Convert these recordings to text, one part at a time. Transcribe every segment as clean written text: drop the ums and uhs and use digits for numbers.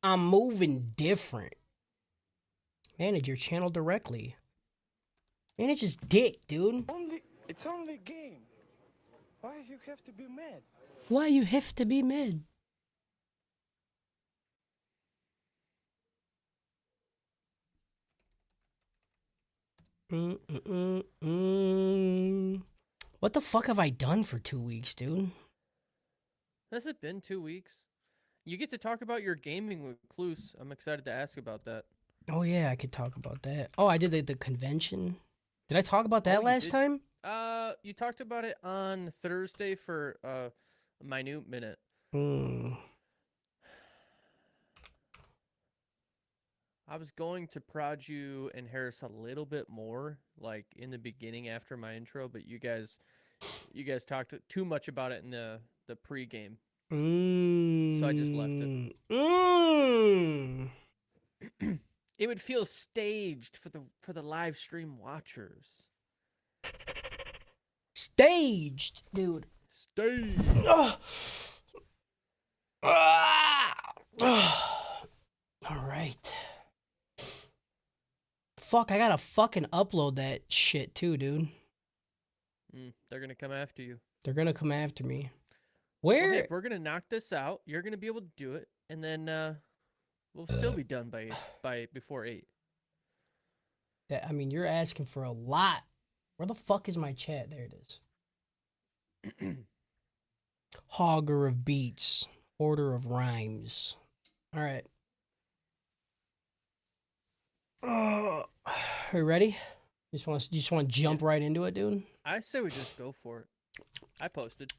I'm moving different. Manage your channel directly. Manage his dick, dude. It's only a game. Why you have to be mad? Why you have to be mad? What the fuck have I done for 2 weeks, dude? Has it been 2 weeks? You get to talk about your gaming with Cluse. I'm excited to ask about that. Oh yeah, I could talk about that. Oh, I did the convention. Did I talk about that last time? You talked about it on Thursday for a minute minute. I was going to prod you and Harris a little bit more, like in the beginning after my intro, but you guys talked too much about it in the pregame. So I just left it. It would feel staged for the live stream watchers. Staged, dude. Staged. All right. Fuck, I gotta fucking upload that shit too, dude. They're gonna come after you. They're gonna come after me. Where? Well, hey, we're gonna knock this out. You're gonna be able to do it, and then we'll still be done by before 8. I mean, you're asking for a lot. Where the fuck is my chat? There it is. Hogger of beats, order of rhymes. All right. Are you ready? You just want to jump right into it, dude? I say we just go for it. I posted.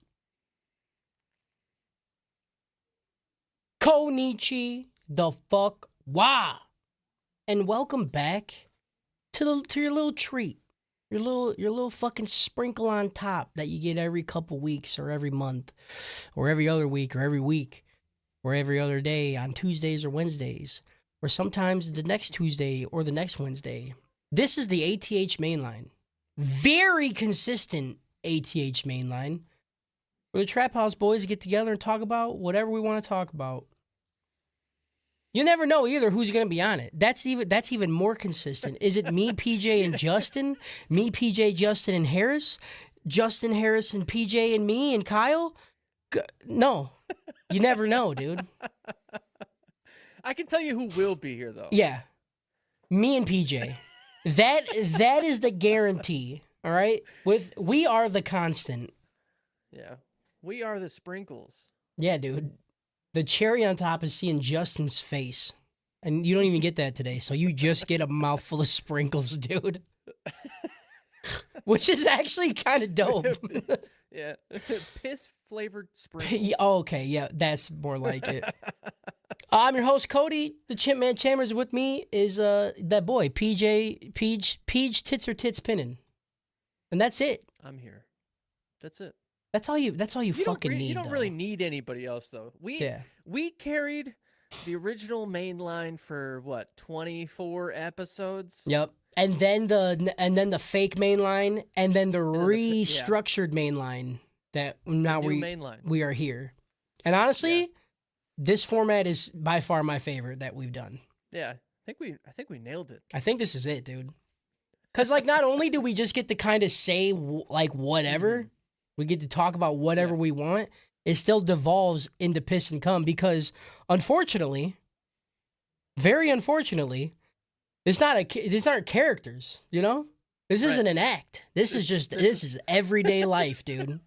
Konichi the fuck wa, and welcome back to your little treat, your little fucking sprinkle on top that you get every couple weeks or every month, or every other week or every week, or every other day on Tuesdays or Wednesdays, or sometimes the next Tuesday or the next Wednesday. This is the ATH Mainline, very consistent ATH Mainline, where the Trap House boys get together and talk about whatever we want to talk about. You never know either who's going to be on it. That's even more consistent. Is it me, PJ, and Justin? Me, PJ, Justin, and Harris? Justin, Harris, and PJ, and me, and Kyle? No. You never know, dude. I can tell you who will be here, though. Yeah. Me and PJ. That is the guarantee, all right? We are the constant. Yeah. We are the sprinkles. Yeah, dude. The cherry on top is seeing Justin's face. And you don't even get that today, so you just get a mouthful of sprinkles, dude. Which is actually kind of dope. Yeah. Piss-flavored sprinkles. Okay, yeah, that's more like it. I'm your host, Cody. The Chimp Man Chambers. With me is that boy, PJ, Peach Tits or Tits Pinnin. And that's it. I'm here. That's it. That's all you fucking need. You don't really need anybody else, though. We carried the original Mainline for what, 24 episodes? Yep. And then the fake Mainline, and then the restructured Mainline that now we are here. And honestly, this format is by far my favorite that we've done. Yeah, I think we nailed it. I think this is it, dude. Cuz like not only do we just get to kind of say like whatever, we get to talk about whatever we want, it still devolves into piss and cum because unfortunately, very unfortunately, these aren't characters, you know? This isn't an act. This is everyday life, dude.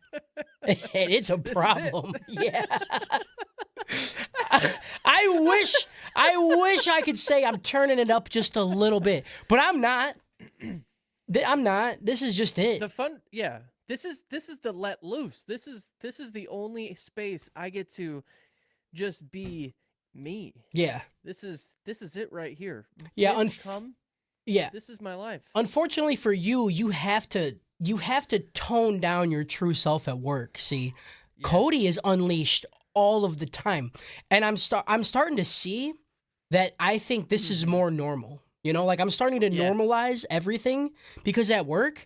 And it's a problem. Yeah. I wish I could say I'm turning it up just a little bit, but I'm not. I'm not. This is just it. The fun, yeah. This is the let loose. This is the only space I get to just be me. Yeah. This is it right here. Yeah. Yeah. This is my life. Unfortunately for you, you have to tone down your true self at work. See, Cody is unleashed all of the time, and I'm starting to see that I think this is more normal. You know, like I'm starting to normalize everything because at work,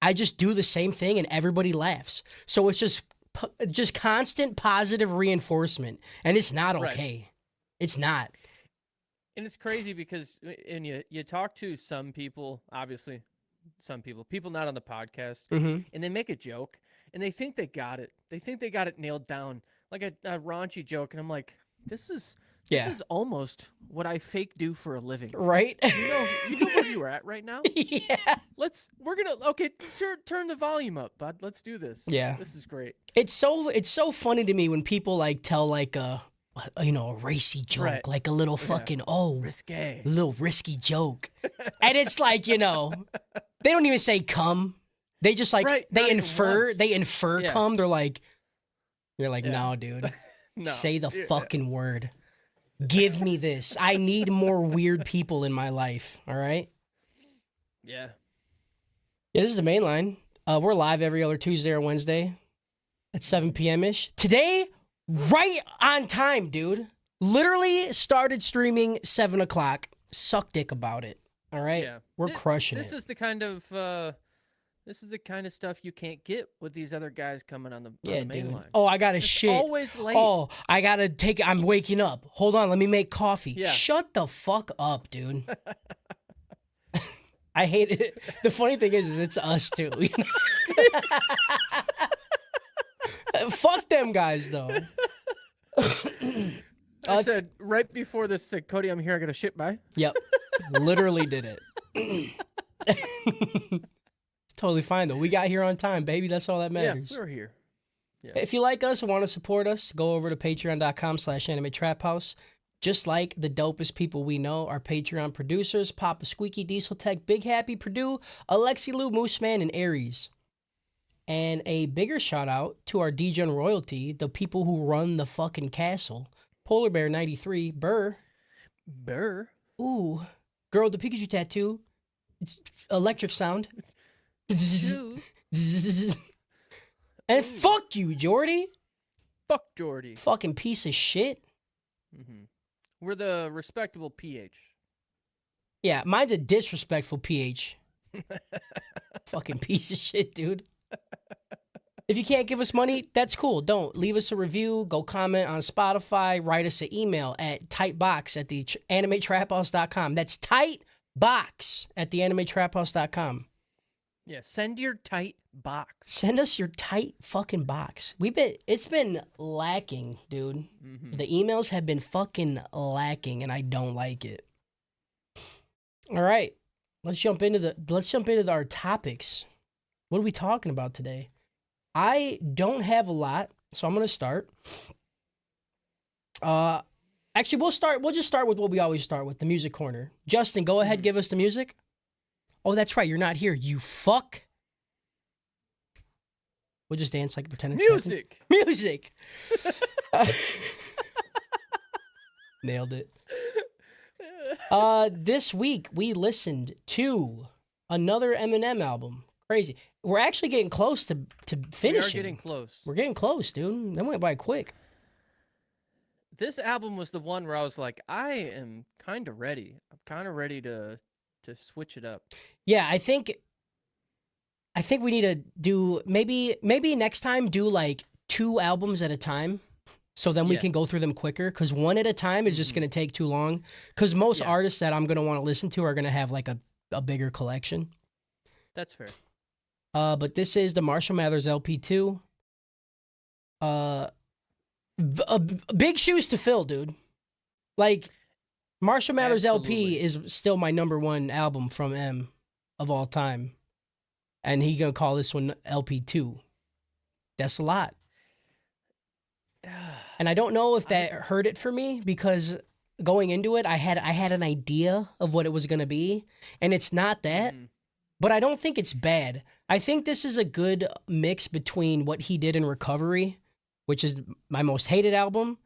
I just do the same thing and everybody laughs. So it's just constant positive reinforcement, and it's not okay. Right. It's not. And it's crazy because and you talk to some people, obviously, people not on the podcast, Mm-hmm. and they make a joke and they think they got it. They think they got it nailed down, like a raunchy joke, and I'm like, this is Yeah. almost what I fake do for a living. Right? You know where you're at right now. Yeah. We're gonna turn the volume up, bud. Let's do this. Yeah. This is great. It's so funny to me when people like tell like a racy joke, Right. like a little fucking Risque. little risky joke. And it's like, they don't even say come. They just like Right, they not even infer once. Yeah. come. You're like, Yeah. no, dude. No. Say the Yeah. fucking word. Give me this. I need more weird people in my life. All right. Yeah. Yeah, this is the main line. We're live every other Tuesday or Wednesday at 7 p.m. ish. Today, right on time, dude. Literally started streaming 7 o'clock. Suck dick about it. All right. Yeah. We're crushing This it. is the kind of stuff you can't get with these other guys coming on the Yeah, main dude. line. Oh, I got to It's shit. always late. Oh, I got to take it. I'm waking up. Hold on. Let me make coffee. Yeah. Shut the fuck up, dude. I hate it. The funny thing is it's us too. Fuck them guys, though. I said right before this, said, Cody, I'm here. I got a shit by. Yep. Literally did it. Totally fine, though. We got here on time, baby. That's all that matters. Yeah, we're here. Yeah. If you like us and want to support us, go over to patreon.com/animetraphouse. Just like the dopest people we know, our Patreon producers, Papa Squeaky, Diesel Tech, Big Happy, Purdue, Alexi Lou, Mooseman, and Aries. And a bigger shout out to our DGen royalty, the people who run the fucking castle. Polar Bear 93, Burr. Burr. Ooh. Girl with the Pikachu tattoo. It's electric sound. Dude. And fuck you, Jordy. Fuck Jordy. Fucking piece of shit. Mm-hmm. We're the respectable PH. Yeah, mine's a disrespectful PH. Fucking piece of shit, dude. If you can't give us money, that's cool. Don't. Leave us a review. Go comment on Spotify. Write us an email at tightbox@theanimetraphouse.com. That's tightbox@theanimetraphouse.com. Yeah, send your tight box. Send us your tight fucking box. It's been lacking, dude. Mm-hmm. The emails have been fucking lacking, and I don't like it. All right, let's jump into our topics. What are we talking about today? I don't have a lot, so I'm gonna start. Actually, we'll just start with what we always start with, the music corner. Justin, go ahead, give us the music. Oh, that's right, you're not here, you fuck. We'll just dance like pretend it's Music. happening. Music. Nailed it. This week we listened to another Eminem album. Crazy. We're actually getting close to finishing. We are getting close. We're getting close, dude. That went by quick. This album was the one where I was like, I am kind of ready. I'm kind of ready to switch it up. Yeah, I think we need to do maybe next time do like 2 albums at a time. So then we can go through them quicker, because one at a time is just going to take too long. Because most artists that I'm going to want to listen to are going to have like a bigger collection. That's fair. But this is the Marshall Mathers LP2. Big shoes to fill, dude. Like, Marshall Mathers LP is still my #1 album from M of all time. And he gonna call this one LP2. That's a lot. And I don't know if that hurt it for me, because going into it, I had an idea of what it was gonna be, and it's not that. But I don't think it's bad. I think this is a good mix between what he did in Recovery, which is my most hated album,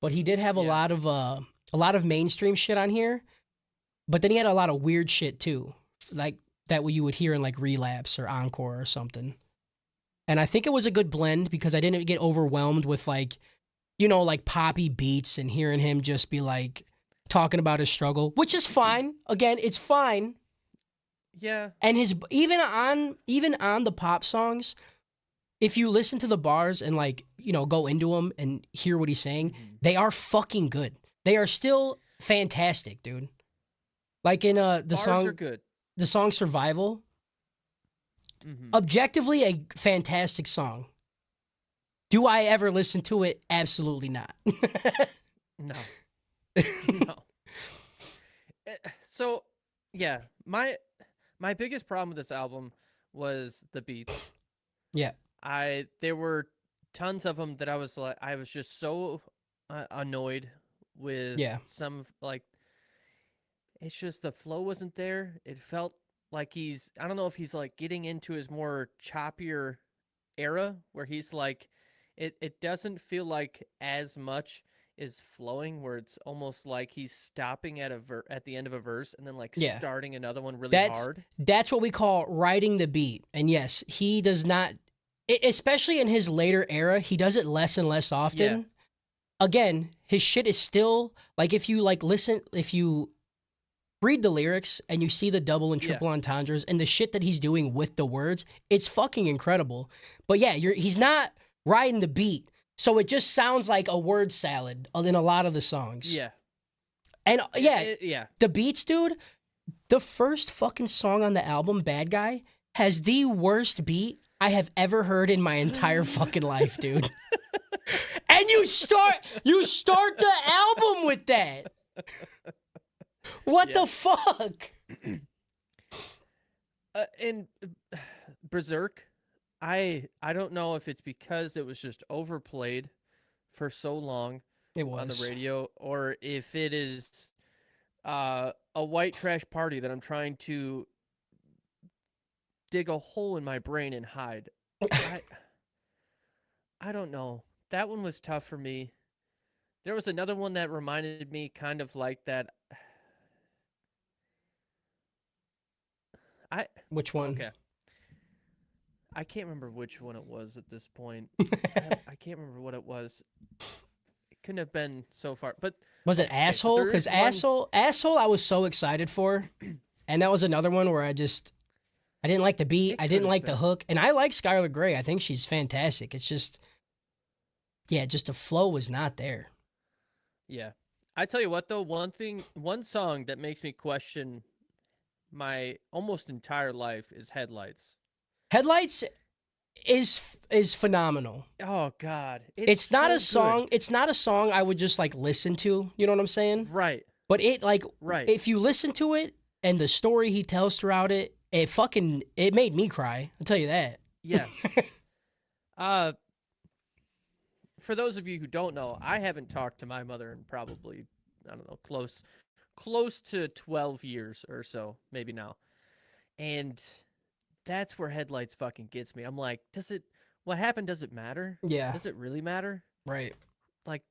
but he did have a lot of mainstream shit on here. But then he had a lot of weird shit too, like that what you would hear in like Relapse or Encore or something. And I think it was a good blend, because I didn't get overwhelmed with like poppy beats and hearing him just be like talking about his struggle, which is fine. Again, it's fine. Yeah. And his even on the pop songs, if you listen to the bars and like, go into them and hear what he's saying, they are fucking good. They are still fantastic, dude. Like in the Bars song, are good. the song "Survival." Hmm. Objectively, a fantastic song. Do I ever listen to it? Absolutely not. No, no. So, yeah, my biggest problem with this album was the beats. Yeah. There were tons of them that I was just so annoyed with Yeah. some like it's just the flow wasn't there. It felt like I don't know if he's like getting into his more choppier era where he's like it doesn't feel like as much is flowing where it's almost like he's stopping at at the end of a verse and then like Yeah. starting another one really That's hard. that's what we call riding the beat. And yes, he does not, especially in his later era, he does it less and less often. Yeah. Again, his shit is still like if you read the lyrics and you see the double and Yeah. triple entendres and the shit that he's doing with the words, it's fucking incredible. But yeah, he's not riding the beat. So it just sounds like a word salad in a lot of the songs. Yeah. And yeah, Yeah. the beats, dude, the first fucking song on the album, Bad Guy, has the worst beat I have ever heard in my entire fucking life, dude. And you start the album with that. What the fuck? And Berserk, I don't know if it's because it was just overplayed for so long It was on the radio, or if it is a white trash party that I'm trying to dig a hole in my brain and hide. I don't know. That one was tough for me. There was another one that reminded me kind of like that. Which one? Okay. I can't remember which one it was at this point. I can't remember what it was. It couldn't have been so far, but Was it okay, Asshole? there Because is one- Asshole, I was so excited for, and that was another one where I didn't like the beat, It I didn't could've like the been. hook, and I like Skylar Grey. I think she's fantastic. It's just, yeah, just the flow was not there. Yeah. I tell you what though, one song that makes me question my almost entire life is Headlights. Headlights is phenomenal. Oh God. It's not so a song. good. It's not a song I would just like listen to. You know what I'm saying? Right. But it like Right. if you listen to it and the story he tells throughout it, it made me cry. I'll tell you that. Yes. For those of you who don't know, I haven't talked to my mother in probably, I don't know, close to 12 years or so, maybe now. And that's where Headlights fucking gets me. I'm like, what happened? Does it matter? Yeah. Does it really matter? Right. Like,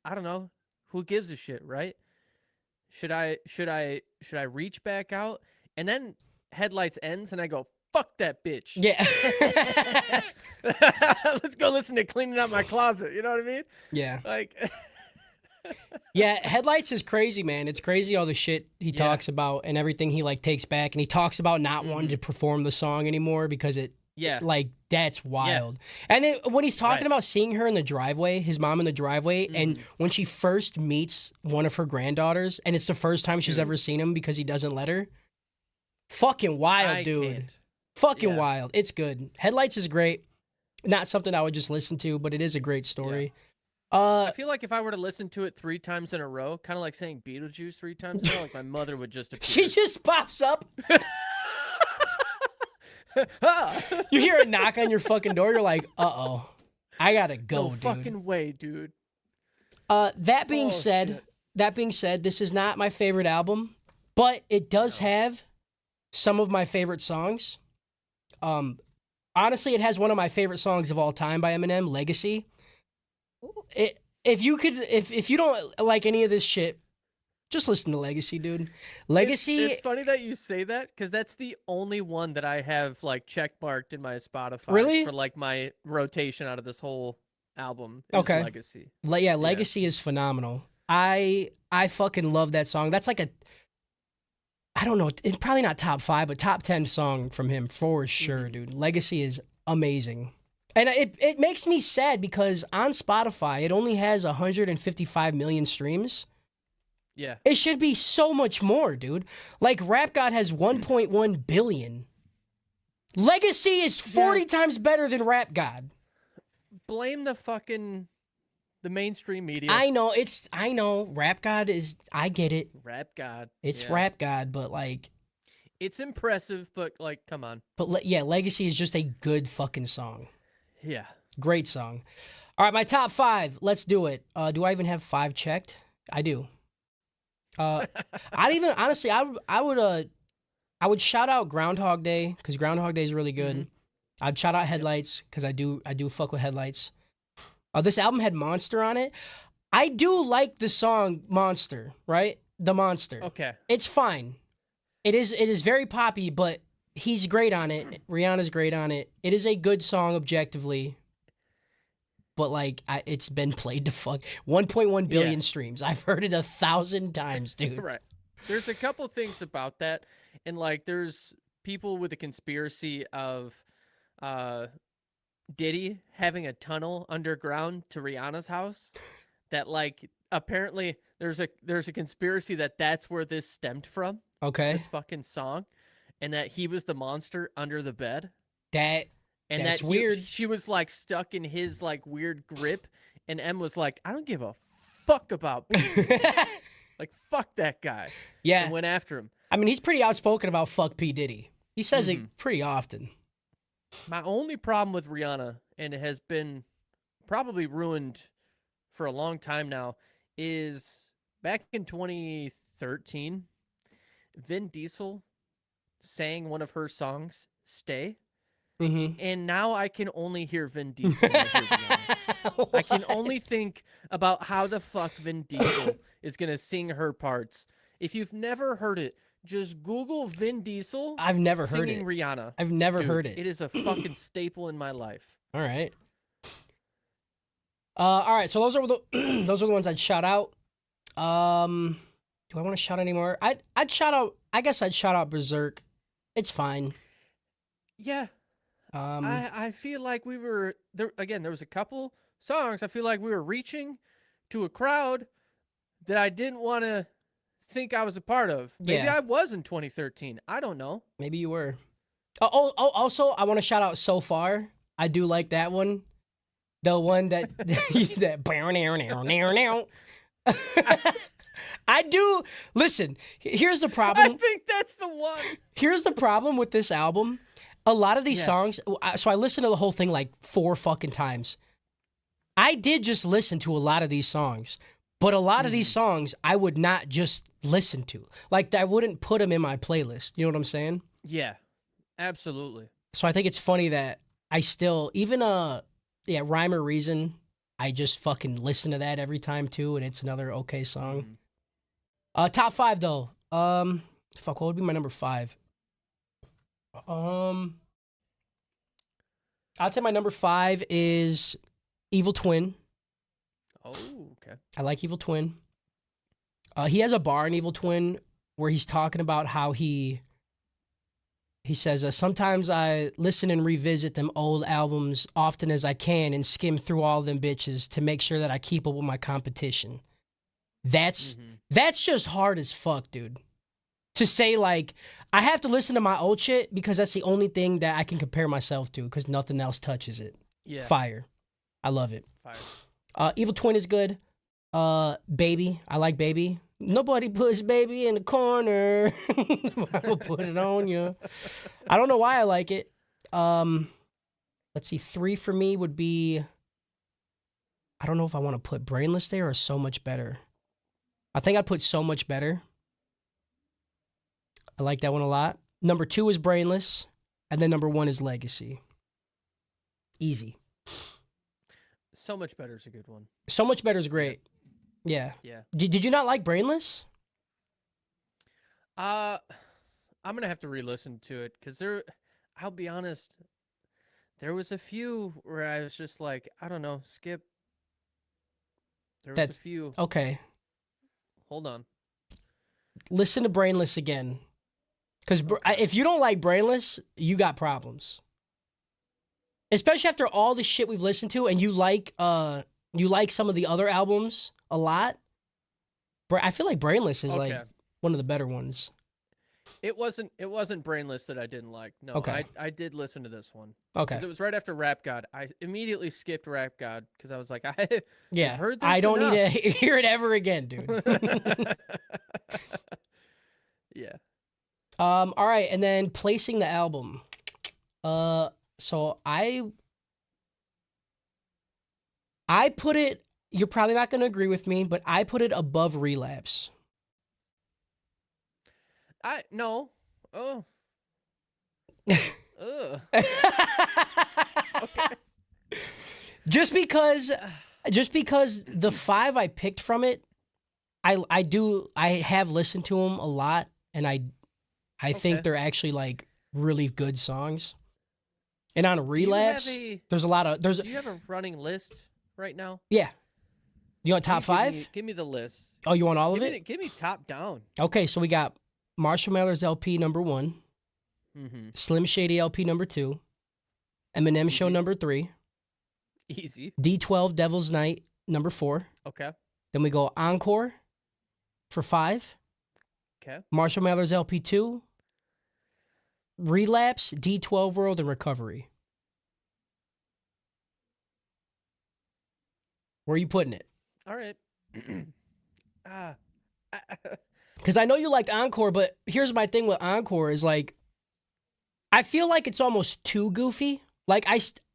I don't know. Who gives a shit, right? Should I reach back out? And then Headlights ends and I go, fuck that bitch. Yeah. Let's go listen to Cleaning Out My Closet. You know what I mean? Yeah. Like, Yeah, Headlights is crazy, man. It's crazy all the shit he Yeah. talks about and everything he like takes back, and he talks about not wanting Mhm. to perform the song anymore because yeah. like that's wild. And then when he's talking Right. about seeing her in the driveway, his mom in the driveway, and Mhm. when she first meets one of her granddaughters, and it's the first time she's Dude. ever seen him because he doesn't let her. Fucking wild, I dude. can't. Fucking Yeah. wild. It's good. Headlights is great. Not something I would just listen to, but it is a great story. I feel like if I were to listen to it 3 times in a row, kind of like saying Beetlejuice 3 times in a row, like my mother would just appear. She just pops up. Ah! You hear a knock on your fucking door. You're like, uh-oh. I gotta go, No dude. fucking way, dude. That being Oh, said, shit. this is not my favorite album, but it does have some of my favorite songs. Honestly, it has one of my favorite songs of all time by Eminem, Legacy. If you don't like any of this shit, just listen to Legacy, dude. Legacy. It's funny that you say that because that's the only one that I have like check marked in my Spotify. Really? For like my rotation out of this whole album. Is Okay. Legacy. Legacy is phenomenal. I fucking love that song. That's like I don't know, it's probably not top 5, but top 10 song from him for sure, dude. Legacy is amazing. And it makes me sad because on Spotify, it only has 155 million streams. Yeah. It should be so much more, dude. Like, Rap God has 1.1 billion. Legacy is 40 times better than Rap God. Blame the mainstream media. I know. Rap God is, I get it. Rap God. It's yeah. Rap God, but like, It's impressive, but like, come on. but yeah, Legacy is just a good fucking song. Yeah. Great song. All right, my top 5. Let's do it. Do I even have 5 checked? I do. I'd even honestly, I would shout out Groundhog Day because Groundhog Day is really good. Mhm. I'd shout out Headlights because I do fuck with Headlights. This album had Monster on it. I do like the song Monster, right? The Monster. Okay. It's fine. It is very poppy, but he's great on it. Rihanna's great on it. It is a good song objectively. But like, it's been played to fuck 1.1 billion streams. I've heard it 1,000 times, dude. Right. There's a couple things about that, and like, there's people with a conspiracy of Diddy having a tunnel underground to Rihanna's house. That like, apparently there's a conspiracy that that's where this stemmed from. Okay, This fucking song, and that he was the monster under the bed. And that's that weird. She was like stuck in his like weird grip, and M was like, "I don't give a fuck about people." Like, fuck that guy. Yeah, And went after him. I mean, he's pretty outspoken about fuck P Diddy. He says Mm-hmm. it pretty often. My only problem with Rihanna, and it has been probably ruined for a long time now, is back in 2013, Vin Diesel sang one of her songs, "Stay." Mm-hmm. And now I can only hear Vin Diesel. When I hear Rihanna. I can only think about how the fuck Vin Diesel is going to sing her parts. If you've never heard it, just Google Vin Diesel I've never heard singing it. Rihanna. I've never Dude, heard it. It is a fucking staple in my life. All right. All right. So those are the ones I'd shout out. Do I want to shout anymore? I'd shout out. I guess I'd shout out Berserk. It's fine. Yeah. I feel like we were there again. There was a couple songs. I feel like we were reaching to a crowd that I didn't want to think I was a part of. Maybe Yeah. I was in 2013. I don't know. Maybe you were. Also, I want to shout out So Far. I do like that one. The one that I do. Listen, here's the I problem. think that's the one. Here's the problem with this album. A lot of these Yeah. songs, so I listened to the whole thing like 4 fucking times. I did just listen to a lot of these songs, but a lot of these songs I would not just listen to. Like, I wouldn't put them in my playlist. You know what I'm saying? Yeah, absolutely. So I think it's funny that I still, even Rhyme or Reason, I just fucking listen to that every time too, and it's another okay song. Top 5 though. What would be my number 5? I'd say my number 5 is Evil Twin. Oh, okay. I like Evil Twin. He has a bar in Evil Twin where he's talking about how he says, sometimes I listen and revisit them old albums often as I can and skim through all them bitches to make sure that I keep up with my competition. That's just hard as fuck, dude. To say, like, I have to listen to my old shit because that's the only thing that I can compare myself to because nothing else touches it. Yeah. Fire. I love it. Fire. Evil Twin is good. Baby. I like Baby. Nobody puts Baby in the corner. I'll put it on you. I don't know why I like it. Let's see. 3 for me would be, I don't know if I want to put Brainless there or So Much Better. I think I'd put So Much Better. I like that one a lot. Number 2 is Brainless. And then number 1 is Legacy. Easy. So Much Better is a good one. So Much Better is great. Yeah. Yeah. Did you not like Brainless? I'm gonna have to re-listen to it because I'll be honest, there was a few where I was just like, I don't know, skip. There was That's- a few. Okay. Hold on. Listen to Brainless again. Because if you don't like Brainless, you got problems. Especially after all the shit we've listened to, and you like some of the other albums a lot. I feel like Brainless is Okay. like one of the better ones. It wasn't Brainless that I didn't like. No, Okay. I did listen to this one. Okay. Because it was right after Rap God. I immediately skipped Rap God because I was like, Yeah. I've heard this I don't enough. need to hear it ever again, dude. Yeah. All right, and then placing the album. So I put it, you're probably not going to agree with me, but I put it above Relapse. No. Oh. Ugh. Okay. Just because the 5 I picked from it, I have listened to them a lot, and I think Okay. they're actually like really good songs. And on Do you Relapse, have there's a lot of Do you have a running list right now? yeah. You want top Can you 5? Give me the list. Oh, you want all of Give it? me top down. Okay, so we got Marshall Mathers LP number 1, Mm-hmm. Slim Shady LP number 2, Eminem Show Easy. number 3, Easy. D12 Devil's Night number 4. Okay. Then we go Encore for 5, Okay. Marshall Mathers LP 2, Relapse, D12 World, and Recovery. Where are you putting it? All right. Because I know you liked Encore, but here's my thing with Encore is like, I feel like it's almost too goofy. Like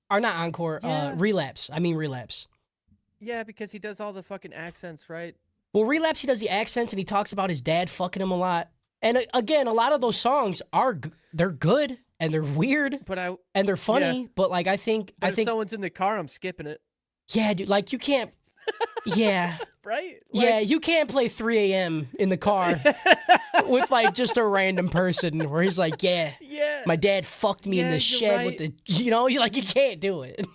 or not Encore, Yeah. Relapse. I mean Relapse. Yeah, because he does all the fucking accents, right? Well, Relapse, he does the accents and he talks about his dad fucking him a lot. And again, a lot of those songs they're good and they're weird But and they're funny. Yeah. But like, I think if someone's in the car, I'm skipping it. yeah, dude, like you can't. Yeah. Right? Yeah, you can't play 3 a.m. in the car with like just a random person where he's like, yeah, Yeah. my dad fucked me in Yeah, the you're shed with right. the, you like, you can't do it.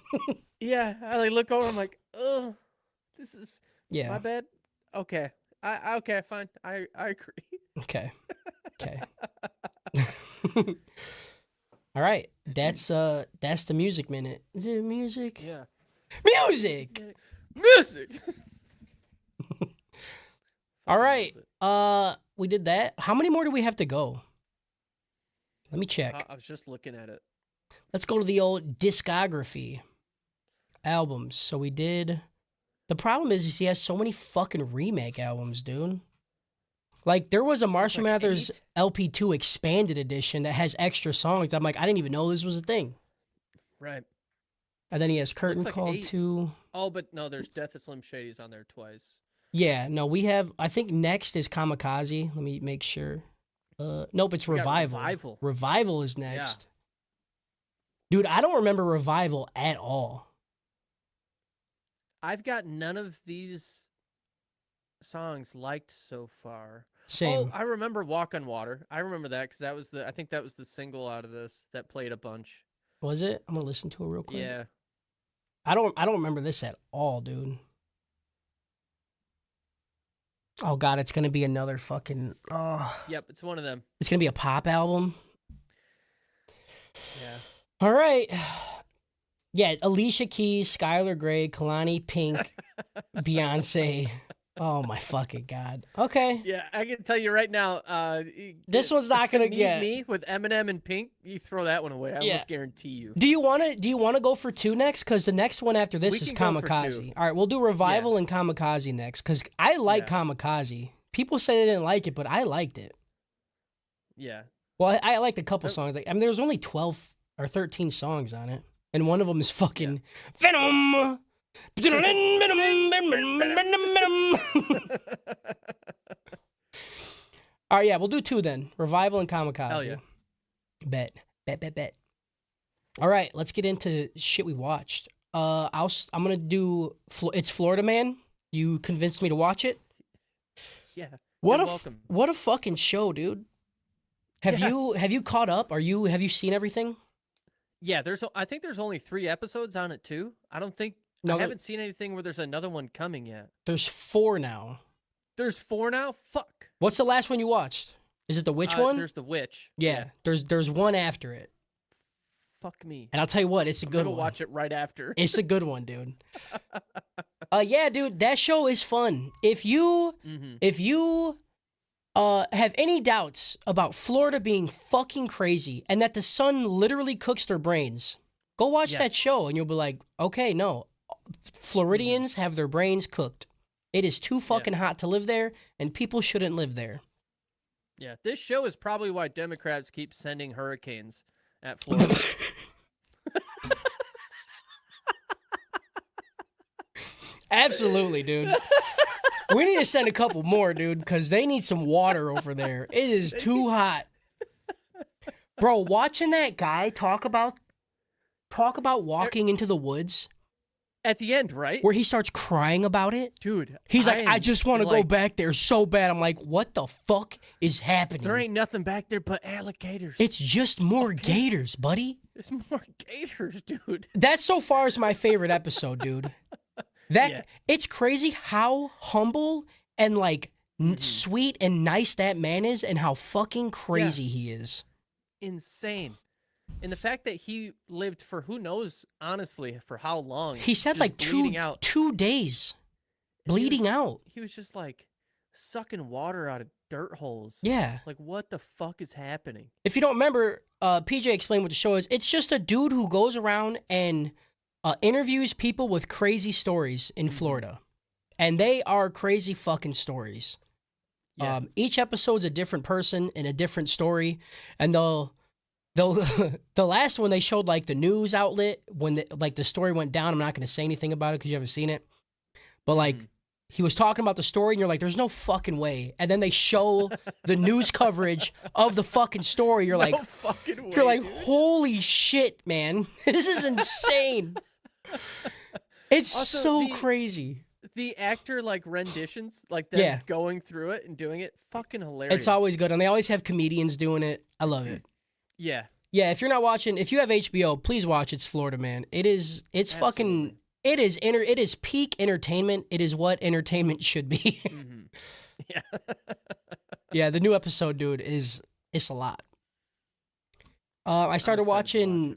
Yeah. I like look over. I'm like, oh, this is Yeah. my bad. Okay. Okay. Fine. I agree. Okay. Okay. All right. That's the music minute. Is it music? Yeah. Music. Music. All right. Fucking We did that. How many more do we have to go? Let me check. loved it. I was just looking at it. Let's go to the old discography albums. So we did. The problem is he has so many fucking remake albums, dude. Like there was a Marshall like Mathers 8? LP2 expanded edition that has extra songs. I'm like, I didn't even know this was a thing. Right. And then he has Curtain like Call 8. 2. Oh, but no, there's Death of Slim Shady's on there twice. Yeah, no, we have. I think next is Kamikaze. Let me make sure. Nope, it's We got Revival. Revival. Revival is next. Dude, I don't remember Revival at all. I've got none of these songs liked so far. Same. Oh, I remember Walk on Water. I remember that because I think that was the single out of this that played a bunch. Was it? I'm gonna listen to it real quick. Yeah. I don't remember this at all, dude. Oh god, it's gonna be another fucking. Oh, Yep, it's one of them. it's gonna be a pop album. Yeah. All right. Yeah, Alicia Keys, Skylar Grey, Kalani Pink, Beyonce. Oh my fucking god. Okay. Yeah, I can tell you right now. This one's not gonna Need get. Me with Eminem and Pink. You throw that one away. I Yeah. almost guarantee you. Do you want to go for 2 next? Because the next one after this We is can go for Kamikaze. 2. All right, we'll do Revival and Kamikaze next. Because I like Kamikaze. People say they didn't like it, but I liked it. Yeah. Well, I liked a couple songs. Like, I mean, there was only 12 or 13 songs on it, and one of them is fucking Venom. All right, yeah, we'll do 2 then. Revival and Kamikaze. Hell yeah. Bet. All right, let's get into shit we watched. I'm gonna do. It's Florida Man. You convinced me to watch it. Yeah. What You're a welcome. what a fucking show, dude. Have you caught up? Have you seen everything? Yeah, I think there's only 3 episodes on it too. I haven't seen anything where there's another one coming yet. There's 4 now. There's 4 now? Fuck. What's the last one you watched? Is it the witch one? There's the witch. Yeah. There's one after it. Fuck me. And I'll tell you what, it's a I'm good gonna one. watch it right after. It's a good one, dude. Yeah, dude, that show is fun. If you have any doubts about Florida being fucking crazy and that the sun literally cooks their brains, go watch that show and you'll be like, okay, no, Floridians have their brains cooked. It is too fucking hot to live there, and people shouldn't live there. Yeah, this show is probably why Democrats keep sending hurricanes at Florida. Absolutely, dude. We need to send a couple more, dude, because they need some water over there. It is too hot. Bro, watching that guy talk about walking into the woods At the end, right? where he starts crying about it. Dude, He's like, I just want to go back there so bad. I'm like, what the fuck is happening? There ain't nothing back there but alligators. It's just more gators, buddy. It's more gators, dude. That so far is my favorite episode, dude. It's crazy how humble and like sweet and nice that man is, and how fucking crazy he is. Insane. And the fact that he lived for who knows, honestly, for how long. He said just like bleeding out. 2 days bleeding out. He was just like sucking water out of dirt holes. Yeah. Like, what the fuck is happening? If you don't remember, PJ explained what the show is. It's just a dude who goes around and interviews people with crazy stories in Florida. And they are crazy fucking stories. Yeah. Each episode's a different person and a different story. And the last one they showed like the news outlet when the story went down. I'm not going to say anything about it because you haven't seen it. But like he was talking about the story and you're like, there's no fucking way. And then they show the news coverage of the fucking story. You're like, fucking way, you're like, dude. holy shit, man. This is insane. It's Also, so crazy. The actor like renditions, like them going through it and doing it, fucking hilarious. It's always good. And they always have comedians doing it. I love it. Yeah. Yeah, if you're not watching, if you have HBO, please watch It's Florida, man. It's fucking, it is peak entertainment. It is what entertainment should be. Yeah. Yeah, the new episode, dude, it's a lot. I started watching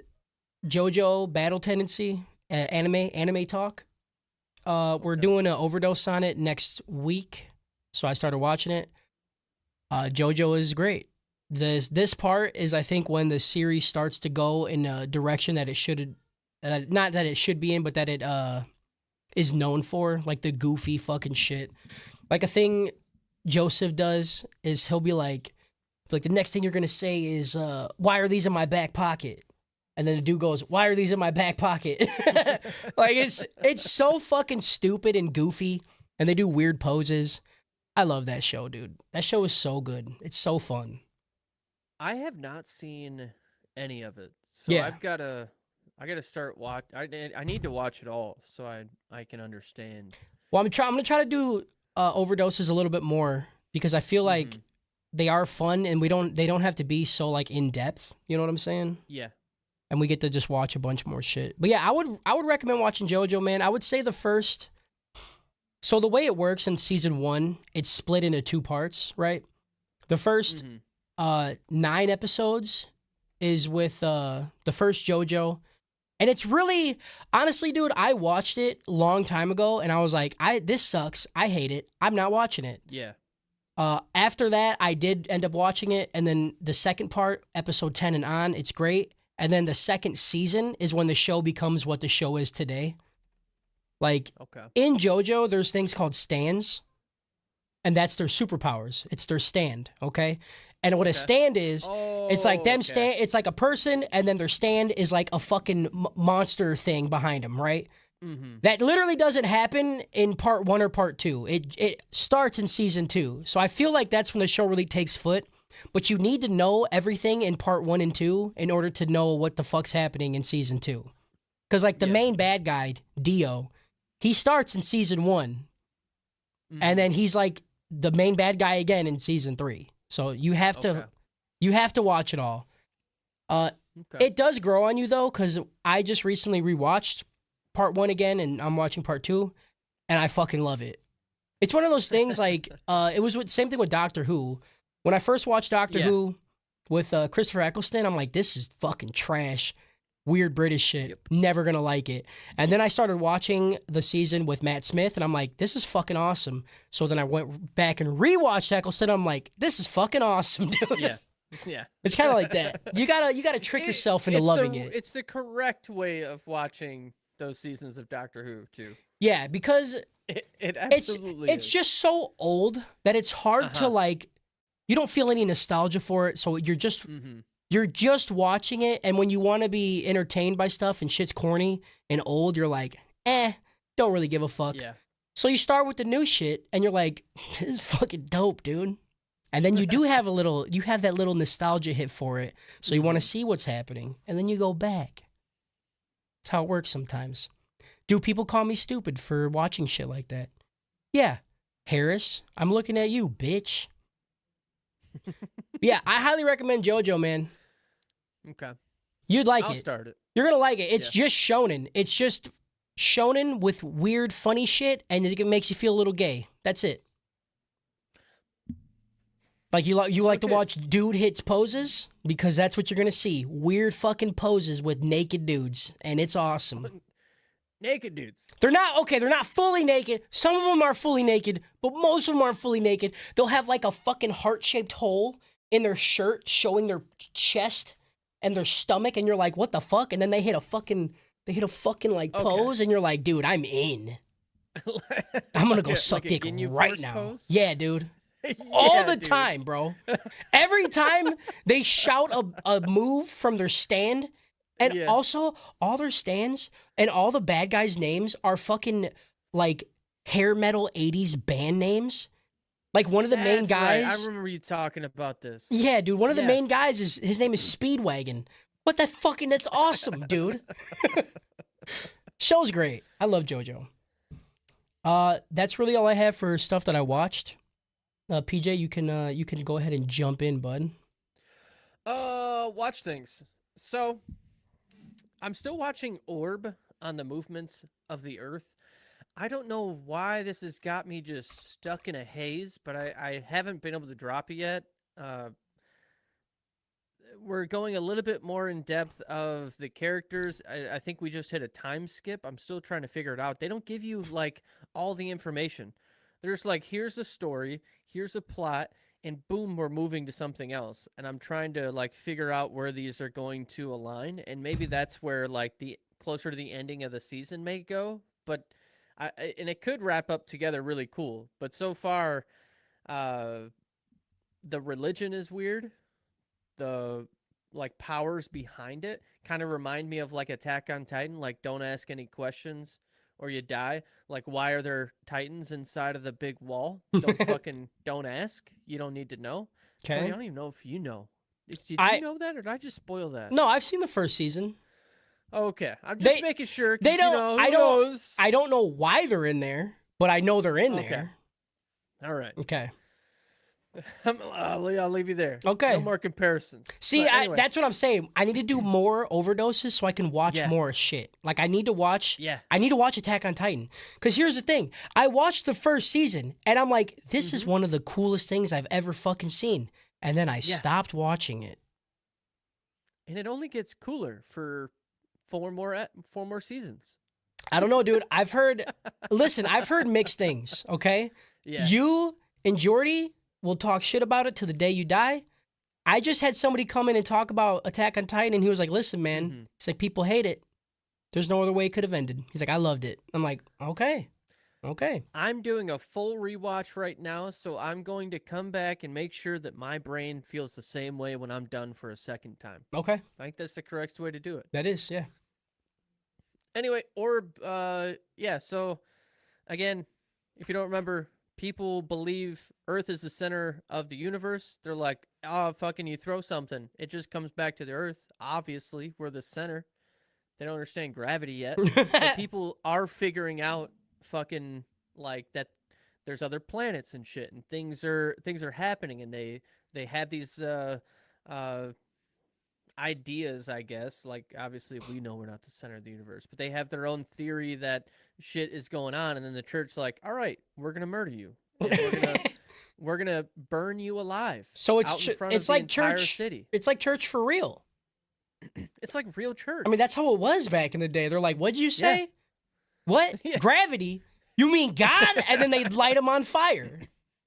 JoJo Battle Tendency, anime talk. We're doing an overdose on it next week, so I started watching it. JoJo is great. This part is, I think, when the series starts to go in a direction that it should, not that it should be in, but that it is known for, like the goofy fucking shit. Like a thing Joseph does is he'll be like the next thing you're gonna say is, why are these in my back pocket? And then the dude goes, why are these in my back pocket? Like it's so fucking stupid and goofy, and they do weird poses. I love that show, dude. That show is so good. It's so fun. I have not seen any of it, so Yeah. I gotta start watch. I need to watch it all so I can understand. Well, I'm gonna try to do overdoses a little bit more because I feel like they are fun and they don't have to be so like in depth. You know what I'm saying? Yeah. And we get to just watch a bunch more shit. But yeah, I would recommend watching JoJo, man. I would say the first. So the way it works in season 1, it's split into 2 parts, right? The first 9 episodes is with the first JoJo. And it's really, honestly, dude, I watched it a long time ago and I was like, this sucks. I hate it. I'm not watching it. Yeah. After that, I did end up watching it. And then the second part, episode 10 and on, it's great. And then the second season is when the show becomes what the show is today. Like, in JoJo, there's things called stands. And that's their superpowers. It's their stand, okay? And what a stand is, it's like them stand. It's like a person, and then their stand is like a fucking monster thing behind them, right? That literally doesn't happen in part 1 or part 2. It starts in season 2. So I feel like that's when the show really takes foot. But you need to know everything in part 1 and 2 in order to know what the fuck's happening in season 2. Because like the main bad guy, Dio, he starts in season 1, and then he's like the main bad guy again in season 3. So you have to watch it all. It does grow on you though, because I just recently rewatched part 1 again, and I'm watching part 2, and I fucking love it. It's one of those things like it was same thing with Doctor Who. When I first watched Doctor Who with Christopher Eccleston, I'm like, this is fucking trash. Weird British shit. Yep. Never gonna like it. And then I started watching the season with Matt Smith, and I'm like, this is fucking awesome. So then I went back and rewatched Eccleston. I'm like, this is fucking awesome, dude. Yeah. Yeah. It's kind of like that. You gotta trick yourself into loving it. It's the correct way of watching those seasons of Doctor Who too. Yeah, because It absolutely it's is. just so old that it's hard to like. You don't feel any nostalgia for it, so you're just you're just watching it. And when you want to be entertained by stuff and shit's corny and old, you're like, don't really give a fuck. Yeah. So you start with the new shit, and you're like, this is fucking dope, dude. And then you do have you have that little nostalgia hit for it, so you want to see what's happening, and then you go back. That's how it works sometimes. Do people call me stupid for watching shit like that? Yeah. Harris, I'm looking at you, bitch. Yeah, I highly recommend JoJo, man. Okay. You'd like I'll it. start it. You're going to like it. It's just shonen. It's just shonen with weird, funny shit, and it makes you feel a little gay. That's it. Like you like to watch dude hits poses? Because that's what you're going to see. Weird fucking poses with naked dudes, and it's awesome. Naked dudes. They're not fully naked. Some of them are fully naked, but most of them aren't fully naked. They'll have like a fucking heart-shaped hole in their shirt showing their chest and their stomach, and you're like, what the fuck? And then they hit a fucking like pose, and you're like, dude, I'm in. I'm gonna go suck dick right now. Pose? Yeah, dude. All the time, bro. Every time they shout a move from their stand, and also all their stands and all the bad guys' names are fucking like hair metal 80s band names. Like one of the main guys. Right. I remember you talking about this. Yeah, dude. One of the main guys his name is Speedwagon. What the fucking? That's awesome, dude. Show's great. I love JoJo. That's really all I have for stuff that I watched. PJ, you can go ahead and jump in, bud. Watch things. So, I'm still watching Orb on the movements of the Earth. I don't know why this has got me just stuck in a haze, but I haven't been able to drop it yet. We're going a little bit more in depth of the characters. I think we just hit a time skip. I'm still trying to figure it out. They don't give you like all the information. There's like, here's a story, here's a plot, and boom, we're moving to something else. And I'm trying to like figure out where these are going to align. And maybe that's where like the closer to the ending of the season may go. But and it could wrap up together really cool. But so far, the religion is weird. The like powers behind it kind of remind me of like Attack on Titan. Like, don't ask any questions or you die. Like, why are there titans inside of the big wall? Don't ask. You don't need to know. Okay. I don't even know if you know. Did you know that, or did I just spoil that? No, I've seen the first season. Okay, I'm just making sure. They don't. Knows? I don't know why they're in there, but I know they're in there. All right. Okay. I'll leave you there. Okay. No more comparisons. See, anyway. that's what I'm saying. I need to do more overdoses so I can watch more shit. Like I need to watch. Yeah. I need to watch Attack on Titan. Because here's the thing: I watched the first season, and I'm like, this is one of the coolest things I've ever fucking seen. And then I stopped watching it. And it only gets cooler for four more seasons. I don't know, dude. I've heard mixed things. Okay. Yeah. You and Jordy will talk shit about it to the day you die. I just had somebody come in and talk about Attack on Titan, and he was like, listen, man. He's like, people hate it. There's no other way it could have ended. He's like, I loved it. I'm like, okay. I'm doing a full rewatch right now, so I'm going to come back and make sure that my brain feels the same way when I'm done for a second time. Okay. I think that's the correct way to do it. That is, yeah. Anyway, Orb, so, again, if you don't remember, people believe Earth is the center of the universe. They're like, oh, fucking you throw something, it just comes back to the Earth. Obviously, we're the center. They don't understand gravity yet. But people are figuring out fucking like that there's other planets and shit, and things are happening, and they have these ideas, I guess. Like, obviously we know we're not the center of the universe, but they have their own theory that shit is going on, and then the church like, all right, we're gonna murder you, and we're gonna burn you alive. So it's like church city. It's like church for real. It's like real church. I mean, that's how it was back in the day. They're like, what'd you say? Yeah. What? Yeah. Gravity? You mean God? And then they'd light him on fire.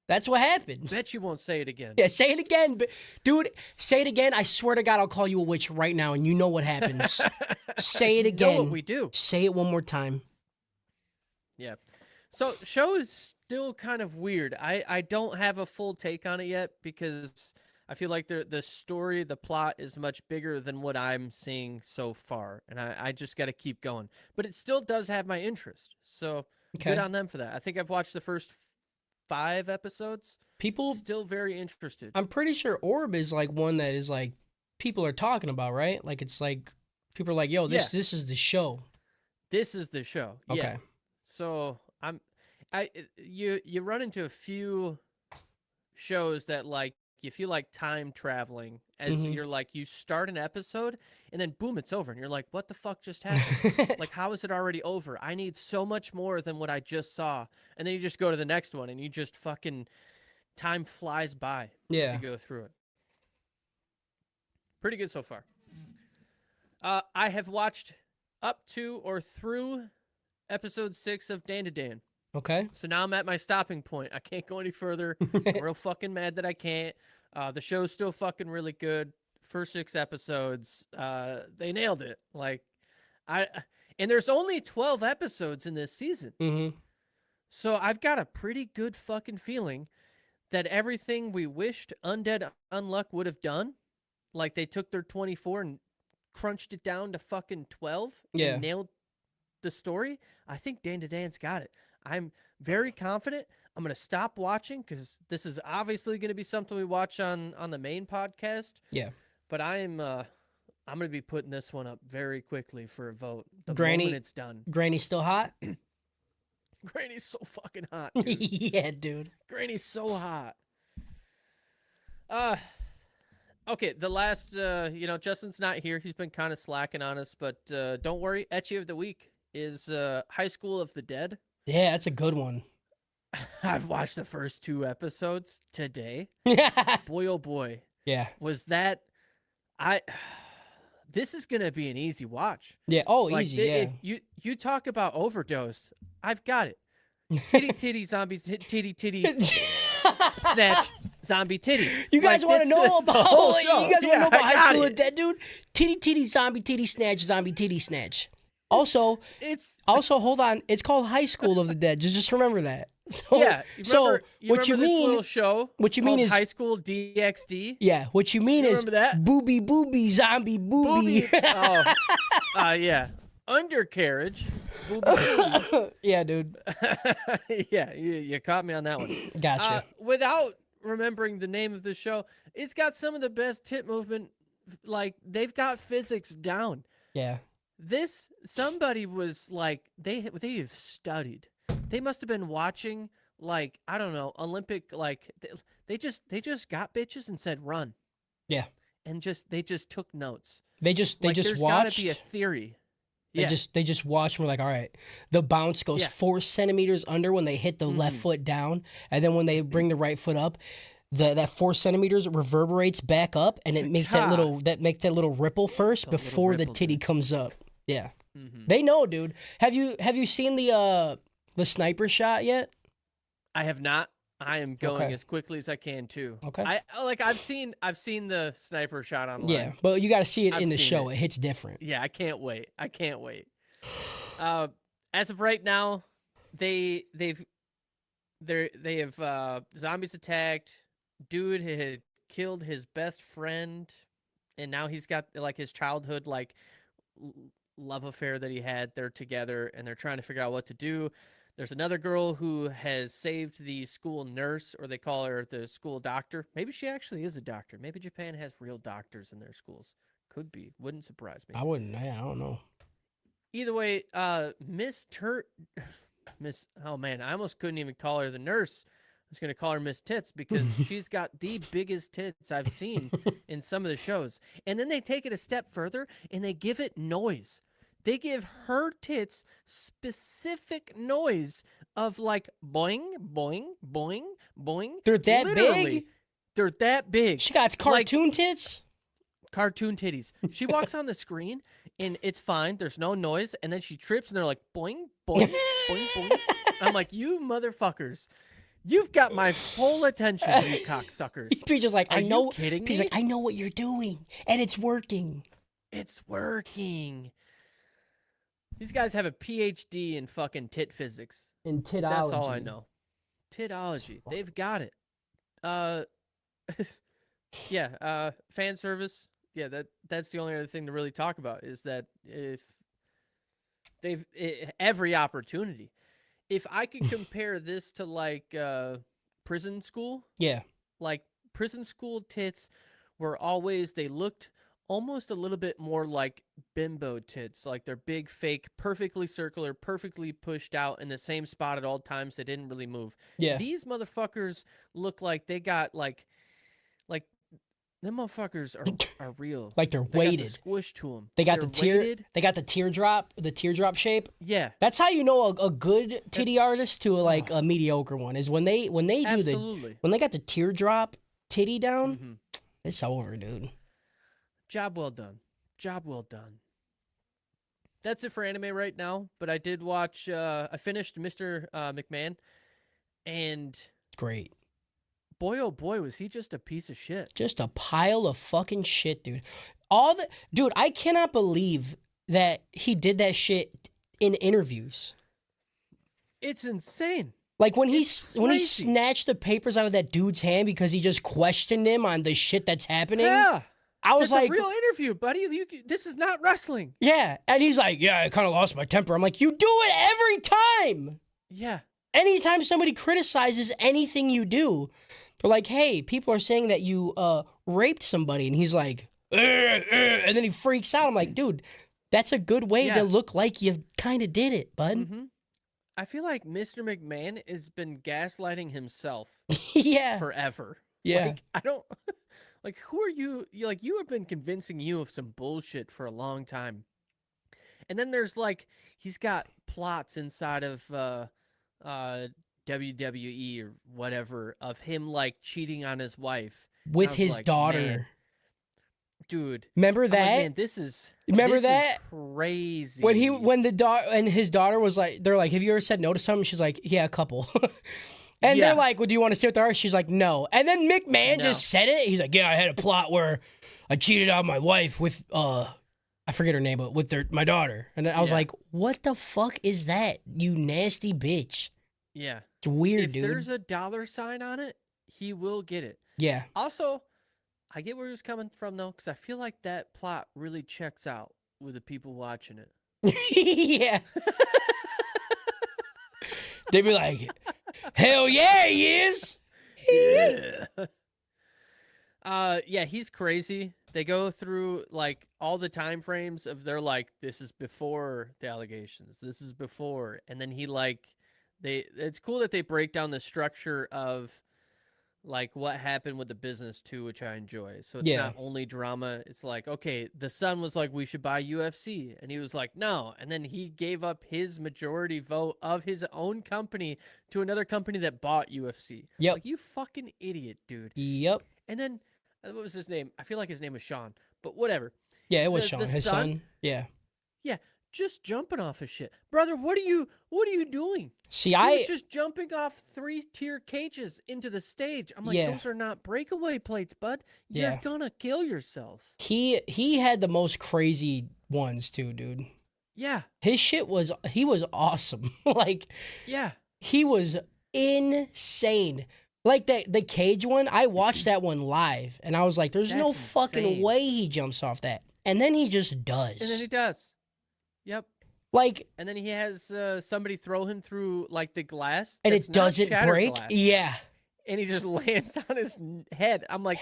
That's what happened. Bet you won't say it again. Yeah, say it again. Dude, say it again. I swear to God, I'll call you a witch right now, and you know what happens. Say it You again. know what we do. Say it one more time. Yeah. So show is still kind of weird. I don't have a full take on it yet because I feel like the story, the plot is much bigger than what I'm seeing so far. And I just got to keep going. But it still does have my interest. So good on them for that. I think I've watched the first 5 episodes. People, Still very interested. I'm pretty sure Orb is like one that is like people are talking about, right? Like it's like people are like, yo, this is the show. This is the show. Okay. Yeah. So you run into a few shows that like you feel like time traveling as you're like you start an episode and then boom, it's over and you're like, what the fuck just happened? Like, how is it already over? I need so much more than what I just saw. And then you just go to the next one and you just fucking time flies by as you go through it. Pretty good so far. I have watched up to or through episode 6 of Dan to Dan. Okay. So now I'm at my stopping point. I can't go any further. I'm real fucking mad that I can't. The show's still fucking really good. First 6 episodes, they nailed it. Like, and there's only 12 episodes in this season. Mm-hmm. So I've got a pretty good fucking feeling that everything we wished Undead Unluck would have done, like they took their 24 and crunched it down to fucking 12 and nailed the story. I think Dan to Dan's got it. I'm very confident. I'm going to stop watching because this is obviously going to be something we watch on the main podcast. Yeah. But I'm going to be putting this one up very quickly for a vote. The Granny, moment it's done. Granny's still hot? Granny's so fucking hot, dude. Yeah, dude. Granny's so hot. Okay, the last, Justin's not here. He's been kind of slacking on us, but don't worry. Etchy of the week is High School of the Dead. Yeah, that's a good one. I've watched the first 2 episodes today. Boy, oh boy. Yeah. Was that... This is going to be an easy watch. Yeah. Oh, Like, easy, yeah. You talk about overdose. I've got it. Titty, titty, zombies, titty, titty, snatch, zombie, titty. You guys want to know about High School of the Dead, dude? Titty, titty, zombie, zombie, titty, snatch. Also, hold on. It's called High School of the Dead. Just remember that. So, yeah. What you this mean? Little show. What you mean is High School DxD. Yeah. What you mean is that? booby, zombie, booby. Yeah. Undercarriage. Booby. Yeah, dude. Yeah, you caught me on that one. Gotcha. Without remembering the name of the show, it's got some of the best tit movement. Like, they've got physics down. Yeah. Somebody was like, they've studied. They must have been watching, like, I don't know, Olympic, like, they just got bitches and said run. Yeah. And they just took notes. They just watched. There's got to be a theory. They just watched and were like, all right, the bounce goes 4 centimeters under when they hit the left foot down, and then when they bring the right foot up, that 4 centimeters reverberates back up, and it makes that little ripple first before the titty comes up. Yeah, they know, dude. Have you seen the sniper shot yet? I have not. I am going as quickly as I can too. Okay. I've seen the sniper shot online. Yeah, but you got to see it in the show. It hits different. Yeah, I can't wait. As of right now, they have zombies attacked. Dude had killed his best friend, and now he's got like his childhood love affair that he had. They're together and they're trying to figure out what to do. There's another girl who has saved the school nurse, or they call her the school doctor. Maybe she actually is a doctor. Maybe Japan has real doctors in their schools. Could be. Wouldn't surprise me. I wouldn't. I don't know. Either way, oh man, I almost couldn't even call her the nurse. I was going to call her Miss Tits because she's got the biggest tits I've seen in some of the shows. And then they take it a step further and they give it noise. They give her tits specific noise of like boing, boing, boing, boing. They're that big? They're that big. She got cartoon tits? Cartoon titties. She walks on the screen and it's fine. There's no noise. And then she trips and they're like, boing, boing, boing, boing. I'm like, you motherfuckers. You've got my full attention, you cocksuckers. Peach's like, Are I know. you kidding Peach's me? like, I know what you're doing, and it's working. It's working. These guys have a PhD in fucking tit physics. In titology. That's all I know. Titology. They've got it. Yeah, fan service. Yeah, that's the only other thing to really talk about is that if every opportunity. If I could compare this to like prison school, Yeah. like prison school tits were always, they looked almost a little bit more like bimbo tits, like they're big, fake, perfectly circular, perfectly pushed out in the same spot at all times. They didn't really move. Yeah. These motherfuckers look like they got like them motherfuckers are real. Like they're They got the weighted. squish to them. They got They're the tear. weighted. They got the teardrop shape. Yeah, That's how you know a good titty That's- artist to like a mediocre one is when they do absolutely. when they got the teardrop titty down. Mhm. It's over, dude. Job well done. Job well done. That's it for anime right now. But I did watch. I finished Mr. McMahon, and Great. boy, oh boy, was he just a piece of shit. Just a pile of fucking shit, dude. Dude, I cannot believe that he did that shit in interviews. It's insane. Like when he crazy. snatched the papers out of that dude's hand because he just questioned him on the shit that's happening. Yeah, I was it's like, a real interview, buddy. This is not wrestling. yeah. And he's like, yeah, I kind of lost my temper. I'm like, you do it every time. Yeah, Anytime somebody criticizes anything you do, they're like, hey, people are saying that you raped somebody. And he's like, and then he freaks out. I'm like, dude, that's a good way Yeah. to look like you kind of did it, bud. hmm I feel like Mr. McMahon has been gaslighting himself Yeah. forever. Yeah. Like, I don't. Like, who are you? You have been convincing you of some bullshit for a long time. And then there's like, he's got plots inside of WWE or whatever of him like cheating on his wife. And I With was his like, daughter. "Man, dude. Remember I'm like, that? man, this is Remember this is that? crazy. When the daughter and his daughter was like, they're like, have you ever said no to something? She's like, yeah, a couple. And Yeah. they're like, well, do you want to stay with her? She's like, no. And then McMahon No. just said it. He's like, yeah, I had a plot where I cheated on my wife with, I forget her name, but with my daughter. And I was Yeah. like, what the fuck is that, you nasty bitch? Yeah. It's weird, If dude. there's a dollar sign on it, he will get it. Yeah. Also, I get where he was coming from though, because I feel like that plot really checks out with the people watching it. Yeah. They'd be like, hell yeah, he is. Yeah. Yeah, he's crazy. They go through like all the time frames of they're like, this is before the allegations. This is before. And then he like it's cool that they break down the structure of like what happened with the business too, which I enjoy. So it's Yeah. not only drama. It's like, okay, the son was like, we should buy UFC. And he was like, no. And then he gave up his majority vote of his own company to another company that bought UFC. Yep. Like, you fucking idiot, dude. Yep. And then, what was his name? I feel like his name was Sean, but whatever. Yeah, it was The- Sean, the his son? son. Yeah. Yeah, just jumping off of shit. Brother, what are you doing? See, He I was just jumping off 3-tier cages into the stage. I'm like, Yeah. those are not breakaway plates, bud. You're Yeah. gonna kill yourself. he had the most crazy ones too, dude. Yeah, His shit he was awesome. Like yeah. he was insane. Like the cage one, I watched that one live and I was like, there's no That's fucking insane. way he jumps off that. And then he just does. And then he does. Yep. Like, And then he has somebody throw him through like the glass, and that's it not doesn't shattered break. glass, Yeah. and he just lands on his head. I'm like,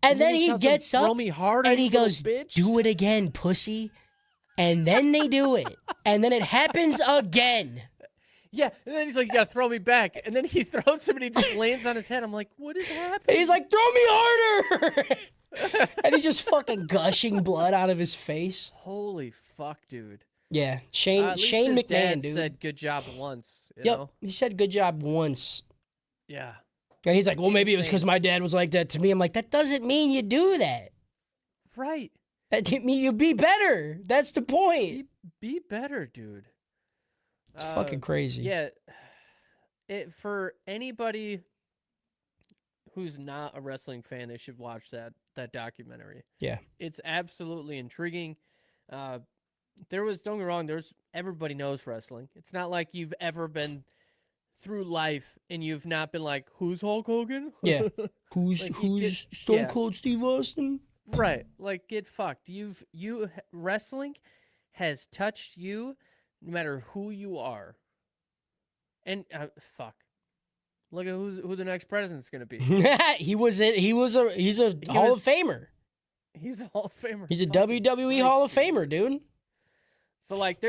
And then he tells him, gets throw up me harder, and he you little goes, bitch. do it again, pussy. And then they do it. And then it happens again. Yeah, and then he's like, you gotta throw me back. And then he throws him and he just lands on his head. I'm like, what is happening? And he's like, throw me harder. And he's just fucking gushing blood out of his face. holy fuck, dude. Yeah. Shane At least Shane his McMahon, dad dude. said good job once. You Yep. know? He said good job once. Yeah. And he's like, well, maybe it was Insane. because my dad was like that to me. I'm like, that doesn't mean you do that. Right. That didn't mean you be better. That's the point. Be better, dude. It's fucking crazy. Yeah. For anybody who's not a wrestling fan, they should watch that documentary. Yeah. It's absolutely intriguing. Don't get me wrong, everybody knows wrestling. It's not like you've ever been through life and you've not been like, who's Hulk Hogan? Yeah. Who's Stone Cold Steve Austin? Right. Like, get fucked. Wrestling has touched you no matter who you are. And fuck. Look at who the next president's gonna be. He's a Hall of Famer. He's a Hall of Famer. He's a WWE Hall of Famer, dude. So like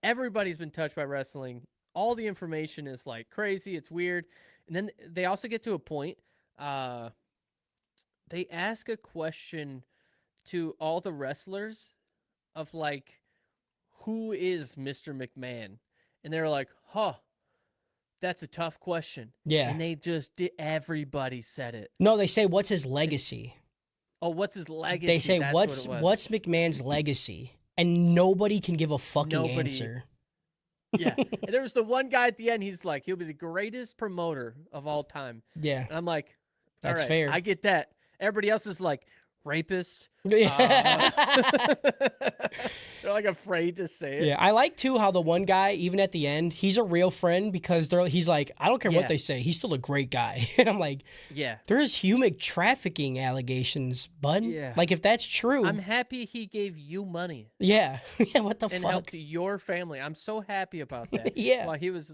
everybody's been touched by wrestling. All the information is like crazy. It's weird. And then they also get to a point. They ask a question to all the wrestlers of like, who is Mr. McMahon? And they're like, huh, that's a tough question. Yeah. And they just did. Everybody said it. No, they say, what's his legacy? Oh, what's his legacy? They say, That's what's McMahon's legacy? And nobody can give a fucking answer. Yeah. And there was the one guy at the end, he's like, he'll be the greatest promoter of all time. Yeah. And I'm like, that's all right, fair. I get that. Everybody else is like, rapist. Yeah. They're like afraid to say it. Yeah, I like too how the one guy, even at the end, he's a real friend because he's like, I don't care what they say, he's still a great guy. And I'm like, yeah, there's human trafficking allegations, bud. Yeah. Like if that's true, I'm happy he gave you money. Yeah, yeah. What the and fuck? Helped your family. I'm so happy about that. Yeah. While he was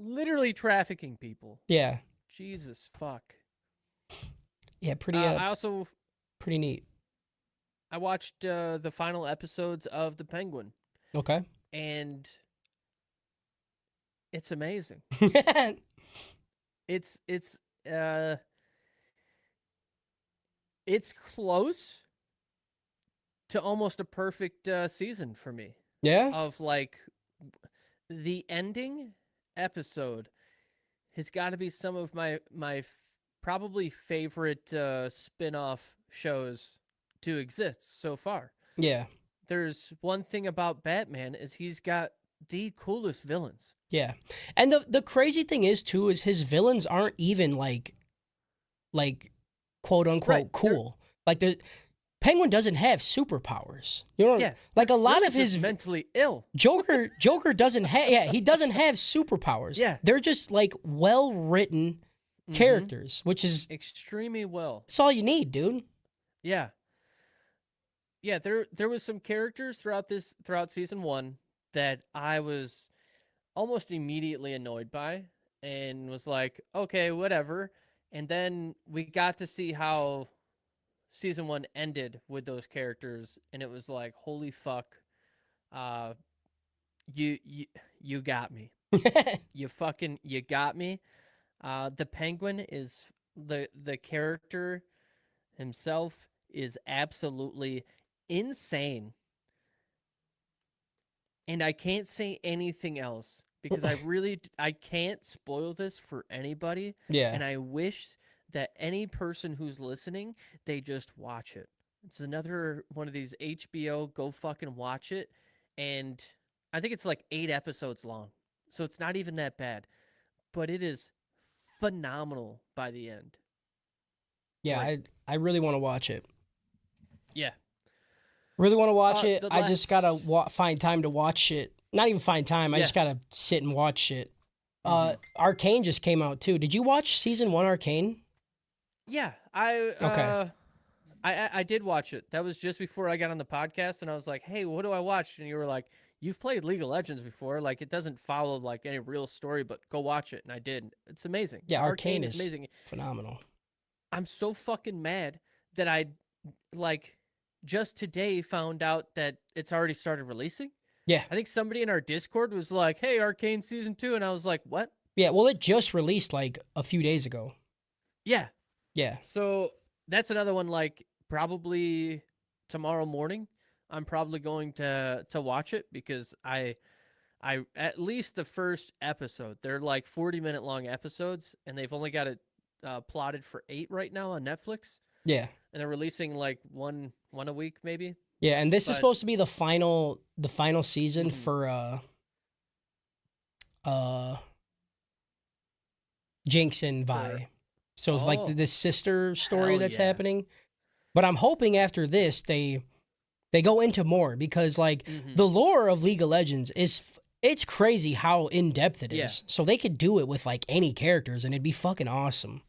literally trafficking people. Yeah. Jesus fuck. Yeah, pretty. Pretty neat. I watched the final episodes of The Penguin. Okay. And it's amazing. It's close to almost a perfect season for me. Yeah. Of like the ending episode has got to be some of my probably favorite spin-off shows to exist so far. Yeah. There's one thing about Batman is he's got the coolest villains. Yeah. And the crazy thing is too is his villains aren't even like quote unquote cool. Like the Penguin doesn't have superpowers. You know, yeah, like a lot of his his mentally ill. Joker doesn't have he doesn't have superpowers. Yeah. They're just like well-written characters, which is extremely well. That's all you need, dude. Yeah. Yeah, there was some characters throughout season 1 that I was almost immediately annoyed by and was like, okay, whatever. And then we got to see how season 1 ended with those characters, and it was like, holy fuck, you got me. You got me. The Penguin is the character himself is absolutely insane. And I can't say anything else because I can't spoil this for anybody. Yeah. And I wish that any person who's listening, they just watch it. It's another one of these HBO, go fucking watch it. And I think it's like 8 episodes long. So it's not even that bad. But it is phenomenal by the end. Yeah, like, I really want to watch it. Yeah. Really want to watch it. I just got to find time to watch it. Not even find time. I just got to sit and watch it. Arcane just came out too. Did you watch season 1 Arcane? Yeah. I did watch it. That was just before I got on the podcast and I was like, hey, what do I watch? And you were like, you've played League of Legends before. Like, it doesn't follow like any real story, but go watch it. And I did. It's amazing. Yeah, Arcane is amazing. Phenomenal. I'm so fucking mad that I, like, just today found out that it's already started releasing. Yeah. I think somebody in our Discord was like, hey, Arcane Season 2. And I was like, what? Yeah, well, it just released like a few days ago. Yeah. Yeah. So that's another one, like, probably tomorrow morning. I'm probably going to watch it because I at least the first episode, they're like 40-minute long episodes, and they've only got it plotted for 8 right now on Netflix. Yeah. and they're releasing like one a week maybe. Yeah, and this is But supposed to be the final season Mhm. for uh Jinx and For Vi. So it's like oh this sister story hell that's yeah. happening. But I'm hoping after this they go into more because like hmm the lore of League of Legends is it's crazy how in depth it Yeah, is. So they could do it with like any characters and it'd be fucking awesome.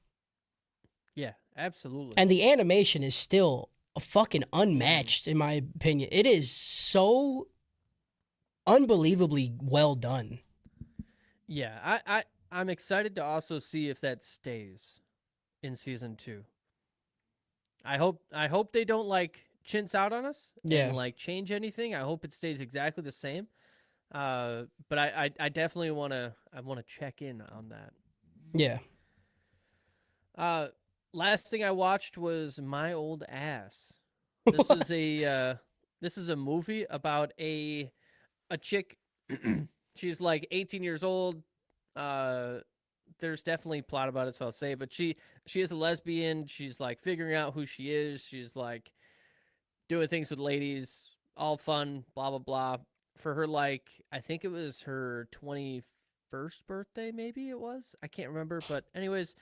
yeah, absolutely. And the animation is still fucking hmm unmatched in my opinion. It is so unbelievably well done. Yeah, I'm excited to also see if that stays in season 2. I hope they don't like chintz out on us and Yeah. like change anything. I hope it stays exactly the same. But I definitely want to check in on that. Yeah. Uh, last thing I watched was My Old Ass. This is a movie about a chick. She's like 18 years old. Uh, there's definitely plot about it, so I'll say it. But she is a lesbian. She's like figuring out who she is. She's like doing things with ladies, all fun, blah blah blah. For her, like I think it was her 21st birthday, maybe it was. I can't remember, but anyways,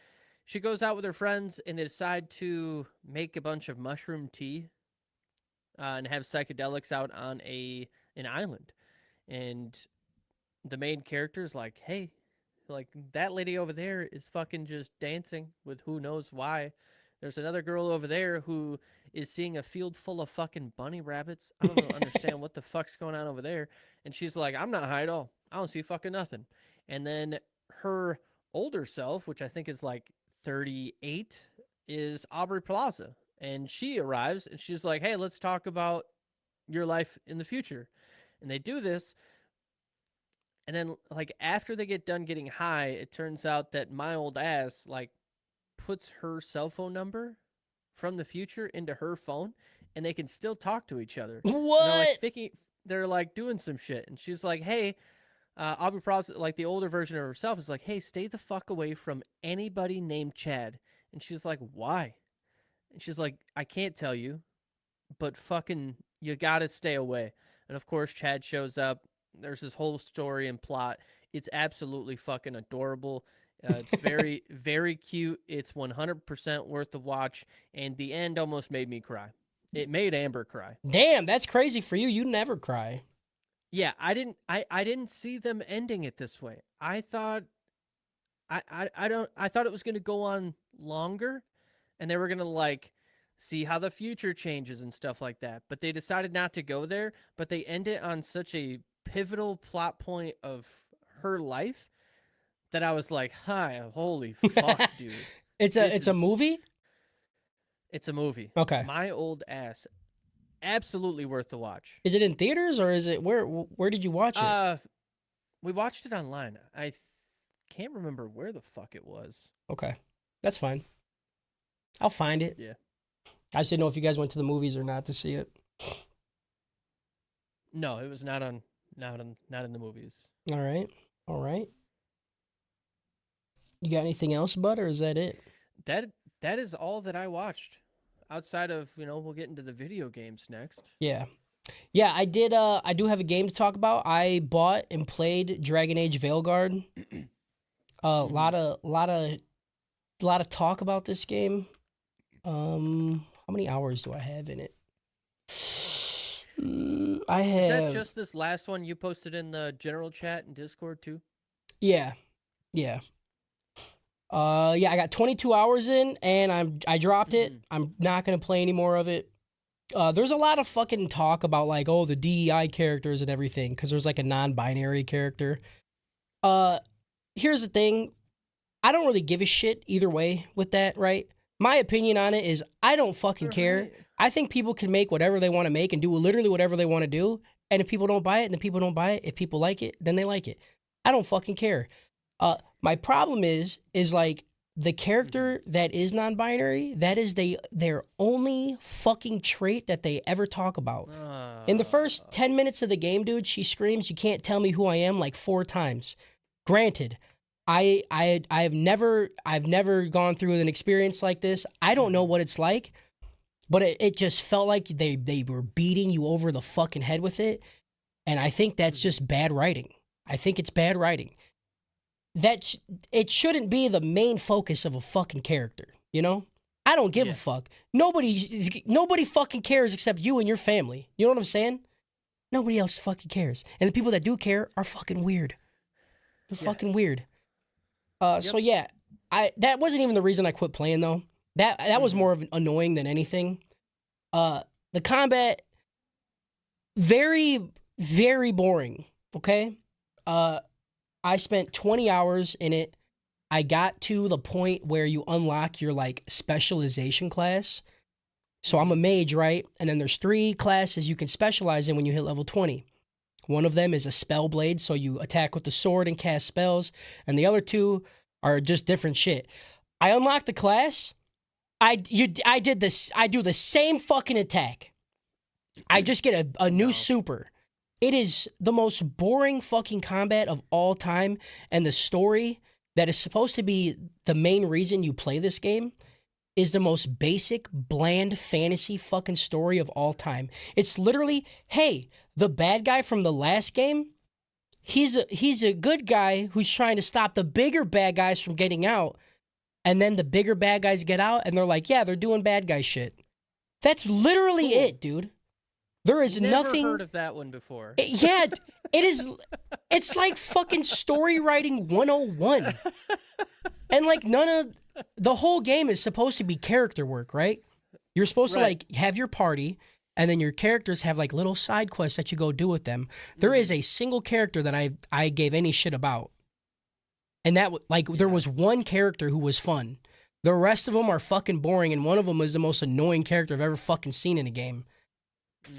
she goes out with her friends and they decide to make a bunch of mushroom tea and have psychedelics out on an island. And the main character's like, hey, like that lady over there is fucking just dancing with who knows why. There's another girl over there who is seeing a field full of fucking bunny rabbits. I don't understand what the fuck's going on over there. And she's like, I'm not high at all. I don't see fucking nothing. And then her older self, which I think is like 38, is Aubrey Plaza. And she arrives and she's like, hey, let's talk about your life in the future. And they do this, and then like after they get done getting high, it turns out that my old ass like puts her cell phone number from the future into her phone, and they can still talk to each other. And they're like What? thinking they're like doing some shit, and she's like, "Hey, Aubrey Plaza, like the older version of herself, is like, hey, stay the fuck away from anybody named Chad." And she's like, "Why?" And she's like, "I can't tell you, but fucking you gotta stay away." And of course, Chad shows up. There's this whole story and plot. It's absolutely fucking adorable. It's very, very cute. It's 100% worth the watch. And the end almost made me cry. It made Amber cry. Damn, that's crazy for you. You never cry. Yeah, I didn't see them ending it this way. I thought I thought it was gonna go on longer and they were gonna like see how the future changes and stuff like that. But they decided not to go there, but they end it on such a pivotal plot point of her life that I was like, hi, holy fuck, dude. This It's a is movie? it's a movie. Okay. My Old Ass. Absolutely worth the watch. Is it in theaters or is it where did you watch it? We watched it online. I can't remember where the fuck it was. Okay. That's fine. I'll find it. Yeah. I just didn't know if you guys went to the movies or not to see it. No, it was not in the movies. All right. All right. You got anything else, bud, or is that it? That is all that I watched. Outside of, we'll get into the video games next. Yeah. Yeah, I did I do have a game to talk about. I bought and played Dragon Age Veilguard. Lot of talk about this game. How many hours do I have in it? I have. Is that just this last one you posted in the general chat and Discord too? Yeah. Yeah. Yeah, I got 22 hours in and I dropped it. I'm not going to play any more of it. There's a lot of fucking talk about like, oh, the DEI characters and everything cuz there's like a non-binary character. Here's the thing. I don't really give a shit either way with that, right? My opinion on it is I don't fucking care. Right. I think people can make whatever they want to make and do literally whatever they want to do. And if people don't buy it, then people don't buy it. If people like it, then they like it. I don't fucking care. My problem is like the character that is non-binary, that is their only fucking trait that they ever talk about. In the first 10 minutes of the game, dude, she screams, "You can't tell me who I am," like 4 times. Granted, I've never gone through an experience like this. I don't know what it's like, but it just felt like they were beating you over the fucking head with it. And I think that's just bad writing. I think it's bad writing. It shouldn't be the main focus of a fucking character, you know? I don't give a fuck. Nobody fucking cares except you and your family. You know what I'm saying? Nobody else fucking cares. And the people that do care are fucking weird. They're fucking weird. So yeah, that wasn't even the reason I quit playing though. That was more of an annoying than anything. The combat, very, very boring. Okay? I spent 20 hours in it. I got to the point where you unlock your like specialization class. So I'm a mage, right? And then there's 3 classes you can specialize in when you hit level 20. One of them is a spell blade, so you attack with the sword and cast spells, and the other 2 are just different shit. I unlocked the class. I do the same fucking attack. I just get a new super. It is the most boring fucking combat of all time, and the story that is supposed to be the main reason you play this game is the most basic, bland fantasy fucking story of all time. It's literally, hey, the bad guy from the last game, he's a good guy who's trying to stop the bigger bad guys from getting out, and then the bigger bad guys get out, and they're like, yeah, they're doing bad guy shit. That's literally it, dude. There is nothing. Never heard of that one before. Yeah, it is. It's like fucking story writing 101. And like the whole game is supposed to be character work, right? You're supposed to like have your party, and then your characters have like little side quests that you go do with them. There is a single character that I gave any shit about. And that there was one character who was fun. The rest of them are fucking boring, and one of them is the most annoying character I've ever fucking seen in a game.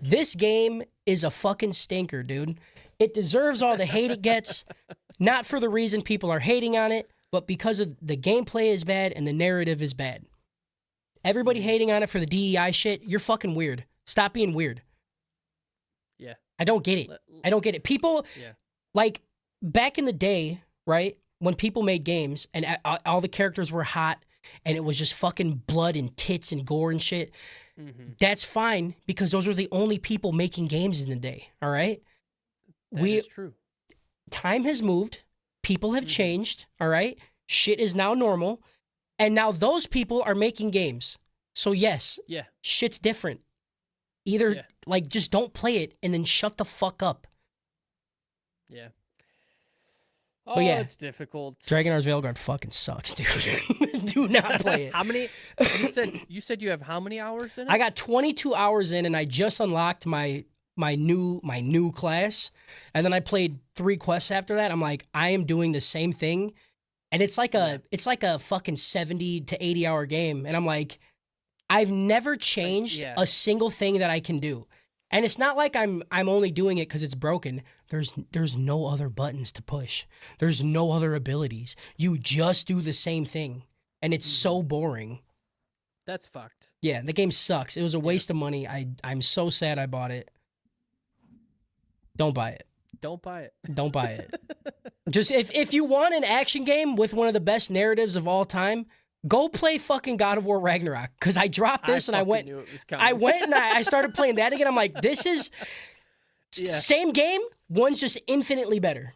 This game is a fucking stinker, dude. It deserves all the hate it gets, not for the reason people are hating on it, but because of the gameplay is bad and the narrative is bad. Everybody hating on it for the DEI shit, you're fucking weird. Stop being weird. Yeah. I don't get it. I don't get it. People, like, back in the day, right, when people made games and all the characters were hot and it was just fucking blood and tits and gore and shit, that's fine because those were the only people making games in the day, all right? That is true. Time has moved. People have changed, all right? Shit is now normal. And now those people are making games. So yes, shit's different. Either, like, just don't play it and then shut the fuck up. Yeah. Oh, yeah. It's difficult. Dragonar's Veilguard fucking sucks, dude. Do not play it. How many? You said you have how many hours in it? I got 22 hours in, and I just unlocked my new class, and then I played 3 quests after that. I'm like, I am doing the same thing, and it's like a fucking 70 to 80 hour game, and I'm like, I've never changed a single thing that I can do. And it's not like I'm only doing it because it's broken. There's no other buttons to push. There's no other abilities. You just do the same thing. And it's so boring. That's fucked. Yeah, the game sucks. It was a waste of money. I'm so sad I bought it. Don't buy it. Don't buy it. Don't buy it. Just if you want an action game with one of the best narratives of all time, go play fucking God of War Ragnarok. Because I dropped this and I went and I started playing that again. I'm like, this is same game. One's just infinitely better.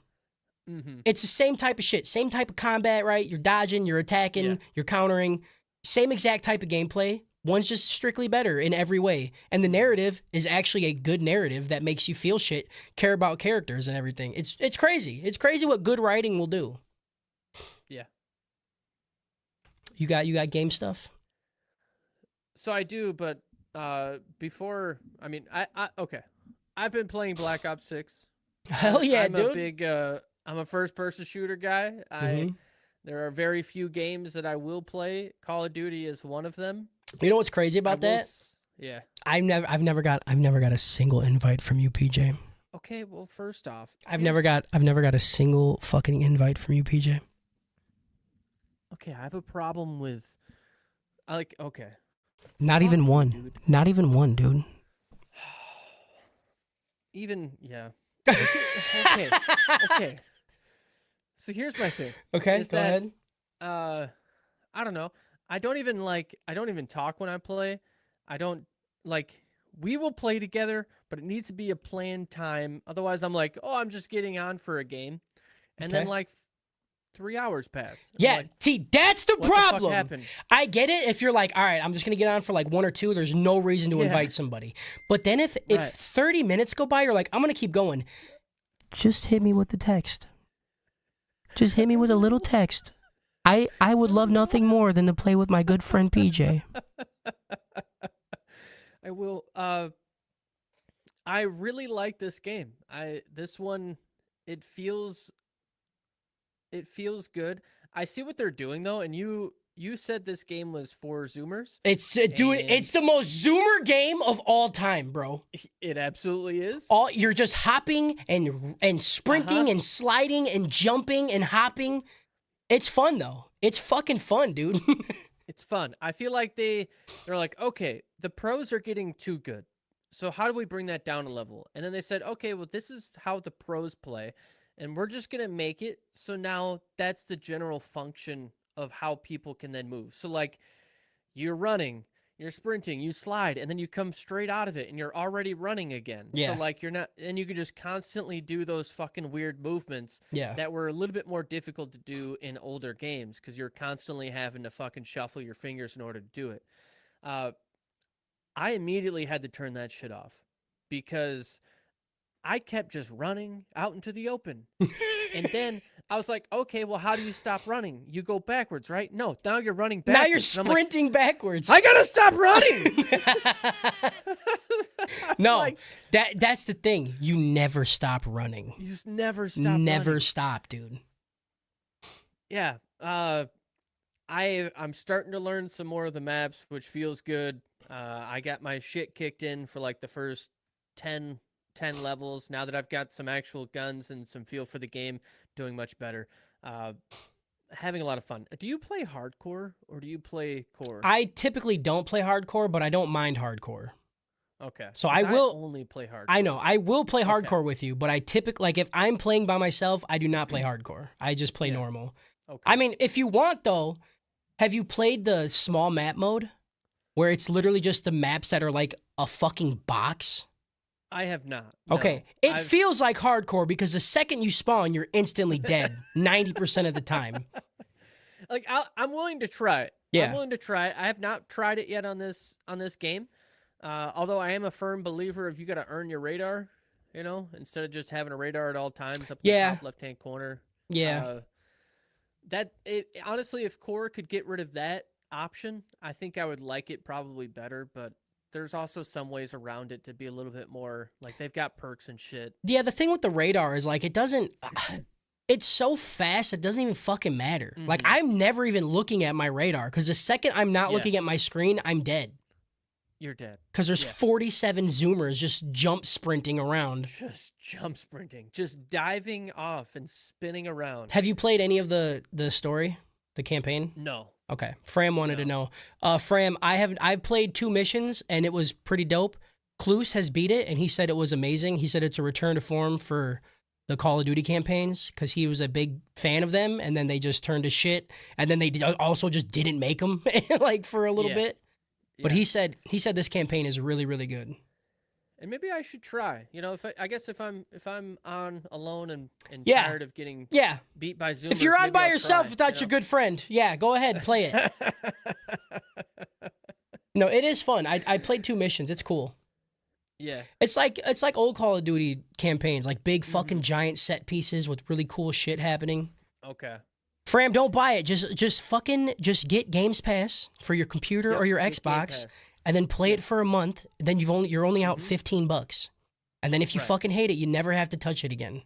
It's the same type of shit. Same type of combat, right? You're dodging, you're attacking, you're countering. Same exact type of gameplay. One's just strictly better in every way. And the narrative is actually a good narrative that makes you feel shit, care about characters and everything. It's crazy. It's crazy what good writing will do. Yeah. You got game stuff? So I do, but before, I mean, okay. I've been playing Black Ops 6. Hell yeah, I'm dude. a big I'm a first-person shooter guy. There are very few games that I will play. Call of Duty is one of them. You know what's crazy about that? Yeah. I've never got a single invite from you, PJ. Okay, well, first off, I've never got a single fucking invite from you, PJ. Okay, I have a problem with okay. Not even one. Dude. Not even one, dude. Yeah. Okay. So here's my thing. Okay, go ahead. I don't know. I don't even talk when I play. I don't like. We will play together, but it needs to be a planned time. Otherwise, I'm like, oh, I'm just getting on for a game, and then Okay. like 3 hours pass. I'm Yeah, like, see, that's the what the fuck problem. happened? I get it if you're like, all right, I'm just gonna get on for like 1 or 2. There's no reason to Yeah. invite somebody. But then if Right. 30 minutes go by, you're like, I'm gonna keep going. Just hit me with the text. Just hit me with a little text. I would love nothing more than to play with my good friend PJ. I will. I really like this game. This one, it feels good. I see what they're doing though, and you said this game was for Zoomers. It's dude, it's the most Zoomer game of all time, bro. It absolutely is. You're just hopping and sprinting and sliding and jumping and hopping. It's fun though. It's fucking fun, dude. It's fun. I feel like they're like, okay, the pros are getting too good. So how do we bring that down a level? And then they said, okay, well, this is how the pros play, and we're just gonna make it so now that's the general function of how people can then move. So like, you're running, you're sprinting, you slide, and then you come straight out of it, and you're already running again. Yeah. So like, you're not, and you can just constantly do those fucking weird movements. Yeah. That were a little bit more difficult to do in older games because you're constantly having to fucking shuffle your fingers in order to do it. I immediately had to turn that shit off because I kept just running out into the open. And then I was like, okay, well, how do you stop running? You go backwards, right? No, now you're running backwards. Now you're And I'm like, sprinting backwards. I gotta stop running. No, like, that's the thing. You never stop running. you just never stop. Never running. stop, dude. Yeah. I'm starting to learn some more of the maps, which feels good. I got my shit kicked in for like the first 10 levels. Now that I've got some actual guns and some feel for the game, doing much better. Having a lot of fun. Do you play hardcore or do you play core? I typically don't play hardcore, but I don't mind hardcore. Okay. So 'Cause I will only play hardcore. I know. I will play Okay. hardcore with you, but I typically, like, if I'm playing by myself, I do not play hardcore. I just play Yeah. normal. Okay. I mean, if you want, though, have you played the small map mode? Where it's literally just the maps that are like a fucking box? I have not. No. Okay. It feels like hardcore because the second you spawn, you're instantly dead 90% of the time. Like, I'm willing to try it. Yeah. I'm willing to try it. I have not tried it yet on this game. Although I am a firm believer of you got to earn your radar, you know, instead of just having a radar at all times up in the top left-hand corner. Yeah. Honestly, if core could get rid of that option, I think I would like it probably better, but there's also some ways around it to be a little bit more like they've got perks and shit. Yeah, the thing with the radar is like it doesn't it's so fast it doesn't even fucking matter. Like I'm never even looking at my radar because the second I'm not looking at my screen, I'm dead. You're dead. Because there's 47 Zoomers just jump sprinting around. Just jump sprinting. Just diving off and spinning around. Have you played any of the story? The campaign? No. Okay. Fram wanted to know. Fram, I've played 2 missions and it was pretty dope. Kloos has beat it and he said it was amazing. He said it's a return to form for the Call of Duty campaigns because he was a big fan of them and then they just turned to shit and then they also just didn't make them like for a little bit. But he said this campaign is really, really good. And maybe I should try. You know, if I'm on alone and tired of getting beat by Zoomers. If you're on maybe by I'll yourself try, without your good friend, go ahead, play it. No, it is fun. I played 2 missions. It's cool. Yeah. It's like old Call of Duty campaigns, like big fucking giant set pieces with really cool shit happening. Okay. Fram, don't buy it. Just get Games Pass for your computer or your Xbox, and then play it for a month. Then you're only out $15, and then if you fucking hate it, you never have to touch it again.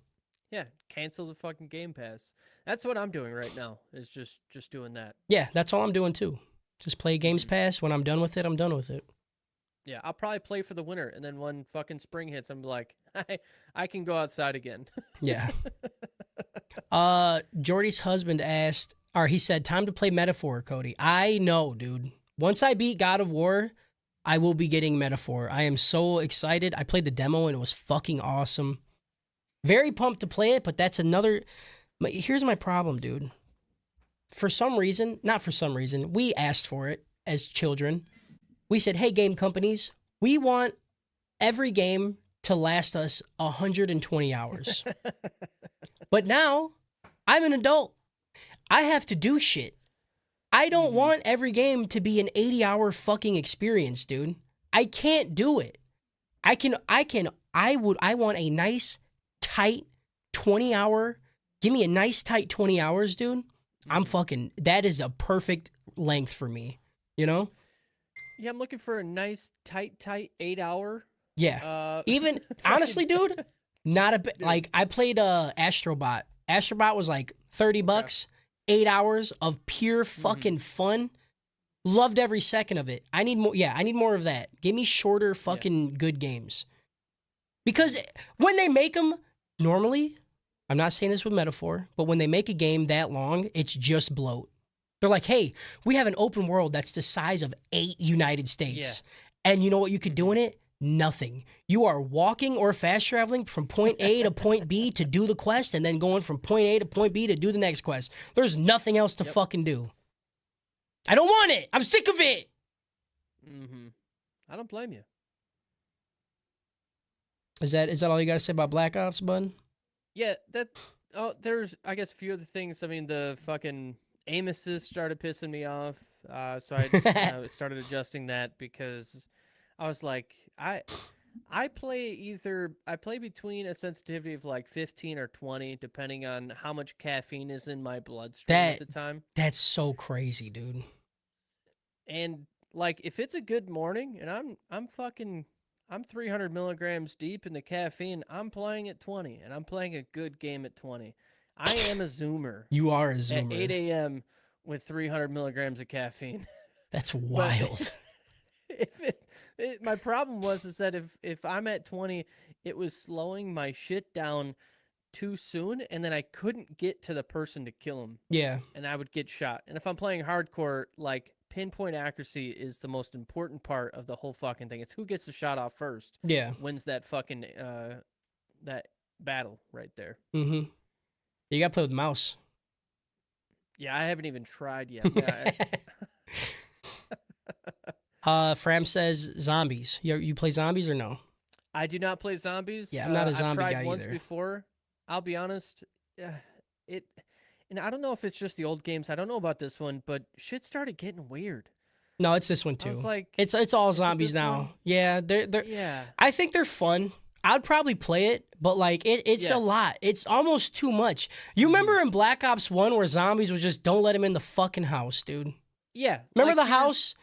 Yeah, cancel the fucking Game Pass. That's what I'm doing right now. Is just doing that. Yeah, that's all I'm doing too. Just play Games Pass. When I'm done with it, I'm done with it. Yeah, I'll probably play for the winter, and then when fucking spring hits, I'm like, I can go outside again. Yeah. Jordy's husband asked, or he said, time to play Metaphor, Cody. I know, dude. Once I beat God of War, I will be getting Metaphor. I am so excited. I played the demo and it was fucking awesome. Very pumped to play it, but that's another... Here's my problem, dude. Not for some reason, we asked for it as children. we said, hey, game companies, we want every game to last us 120 hours. But now I'm an adult. I have to do shit. I don't want every game to be an 80-hour fucking experience, dude. I can't do it. I want a nice, tight 20-hour. Give me a nice, tight 20 hours, dude. That is a perfect length for me, you know? Yeah, I'm looking for a nice, tight 8-hour. Yeah. Even, honestly, dude, not a bit. Like, I played Astrobot. Astrobot was like $30, 8 hours of pure fucking fun. Loved every second of it. I need more. Yeah, I need more of that. Give me shorter fucking good games. Because when they make them, normally, I'm not saying this with metaphor, but when they make a game that long, it's just bloat. They're like, hey, we have an open world that's the size of 8 United States. Yeah. And you know what you could do in it? Nothing. You are walking or fast traveling from point A to point B to do the quest and then going from point A to point B to do the next quest. There's nothing else to fucking do. I don't want it. I'm sick of it. I don't blame you. Is that all you got to say about Black Ops, bud? Yeah, there's, I guess, a few other things. I mean, the fucking aim assist started pissing me off. So I started adjusting that because I was like, I play between a sensitivity of like 15 or 20, depending on how much caffeine is in my bloodstream at the time. That's so crazy, dude. And like, if it's a good morning and I'm 300 milligrams deep in the caffeine, I'm playing at 20, and I'm playing a good game at 20. I am a zoomer. You are a zoomer. At 8 a.m. with 300 milligrams of caffeine. That's wild. My problem was that if I'm at 20, it was slowing my shit down too soon, and then I couldn't get to the person to kill him. Yeah. And I would get shot. And if I'm playing hardcore, like, pinpoint accuracy is the most important part of the whole fucking thing. It's who gets the shot off first. Yeah. Wins that fucking that battle right there. You gotta play with the mouse. Yeah, I haven't even tried yet. Fram says zombies. You play zombies or no? I do not play zombies. Yeah, I'm not a zombie I've tried guy once either. before. I'll be honest. And I don't know if it's just the old games. I don't know about this one, but shit started getting weird. No, it's this one too. I was like, it's all zombies now. One? Yeah, they're I think they're fun. I'd probably play it, but like it's a lot. It's almost too much. You remember in Black Ops 1 where zombies was just don't let him in the fucking house, dude? Yeah. Remember the house?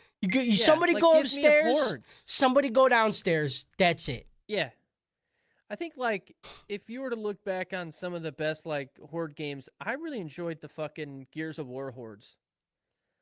Somebody go upstairs, somebody go downstairs. That's it. Yeah. I think, like, if you were to look back on some of the best, like, horde games, I really enjoyed the fucking Gears of War hordes.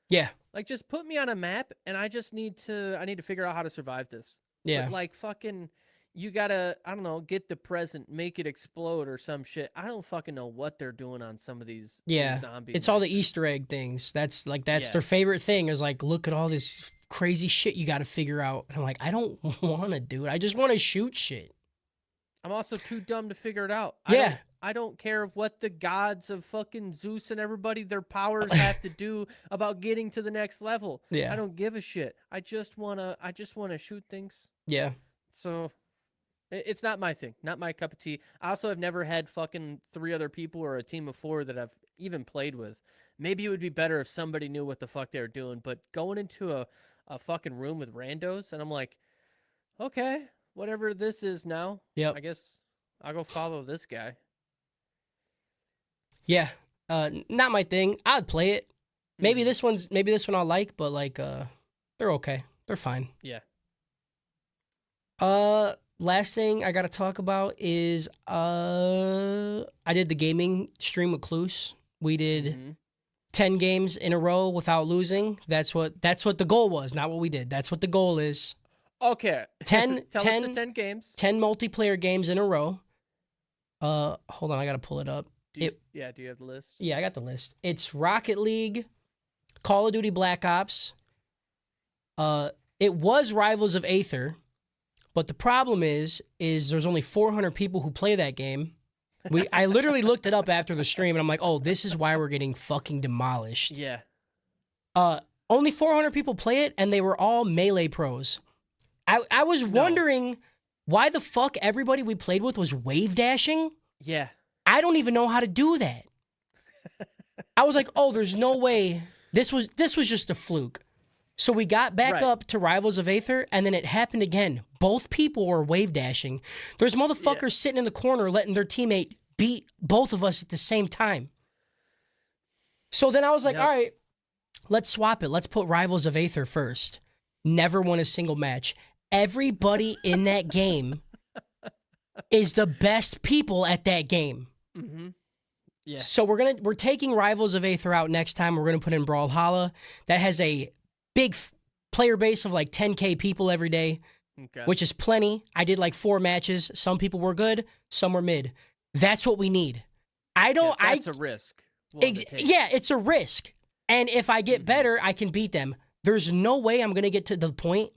Yeah. Like, just put me on a map, and I need to figure out how to survive this. Yeah. But, like, fucking, you gotta, I don't know, get the present, make it explode or some shit. I don't fucking know what they're doing on some of these zombie It's all the missions. Easter egg things. That's their favorite thing is, like, look at all this crazy shit you gotta figure out. And I'm like, I don't want to do it. I just want to shoot shit. I'm also too dumb to figure it out. Yeah. I don't care what the gods of fucking Zeus and everybody, their powers have to do about getting to the next level. Yeah. I don't give a shit. I just wanna shoot things. Yeah. So it's not my thing, not my cup of tea. I also have never had fucking 3 other people or a team of 4 that I've even played with. Maybe it would be better if somebody knew what the fuck they were doing, but going into a fucking room with randos, and I'm like, okay, whatever this is now, I guess I'll go follow this guy. Yeah, not my thing. I'd play it. Maybe this one I'll like, but like they're okay. They're fine. Yeah. Last thing I gotta talk about is I did the gaming stream with Cluse. We did 10 games in a row without losing. That's what the goal was, not what we did. That's what the goal is. Okay. 10 Tell us the 10 games. 10 multiplayer games in a row. Hold on, I gotta pull it up. Do you have the list? Yeah, I got the list. It's Rocket League, Call of Duty Black Ops. It was Rivals of Aether, but the problem is there's only 400 people who play that game. I literally looked it up after the stream, and I'm like, oh, this is why we're getting fucking demolished. Yeah. Only 400 people play it, and they were all Melee pros. I was wondering why the fuck everybody we played with was wave dashing. Yeah. I don't even know how to do that. I was like, oh, there's no way. This was just a fluke. So we got back up to Rivals of Aether, and then it happened again. Both people were wave dashing. There's motherfuckers sitting in the corner letting their teammate beat both of us at the same time. So then I was like, all right, let's swap it. Let's put Rivals of Aether first. Never won a single match. Everybody in that game is the best people at that game. Mm-hmm. Yeah. So we're taking Rivals of Aether out next time. We're gonna put in Brawlhalla. That has a big player base of like 10K people every day, which is plenty. I did like 4 matches. Some people were good, some were mid. That's what we need. That's a risk. Yeah, it's a risk. And if I get better, I can beat them. There's no way I'm gonna get to the point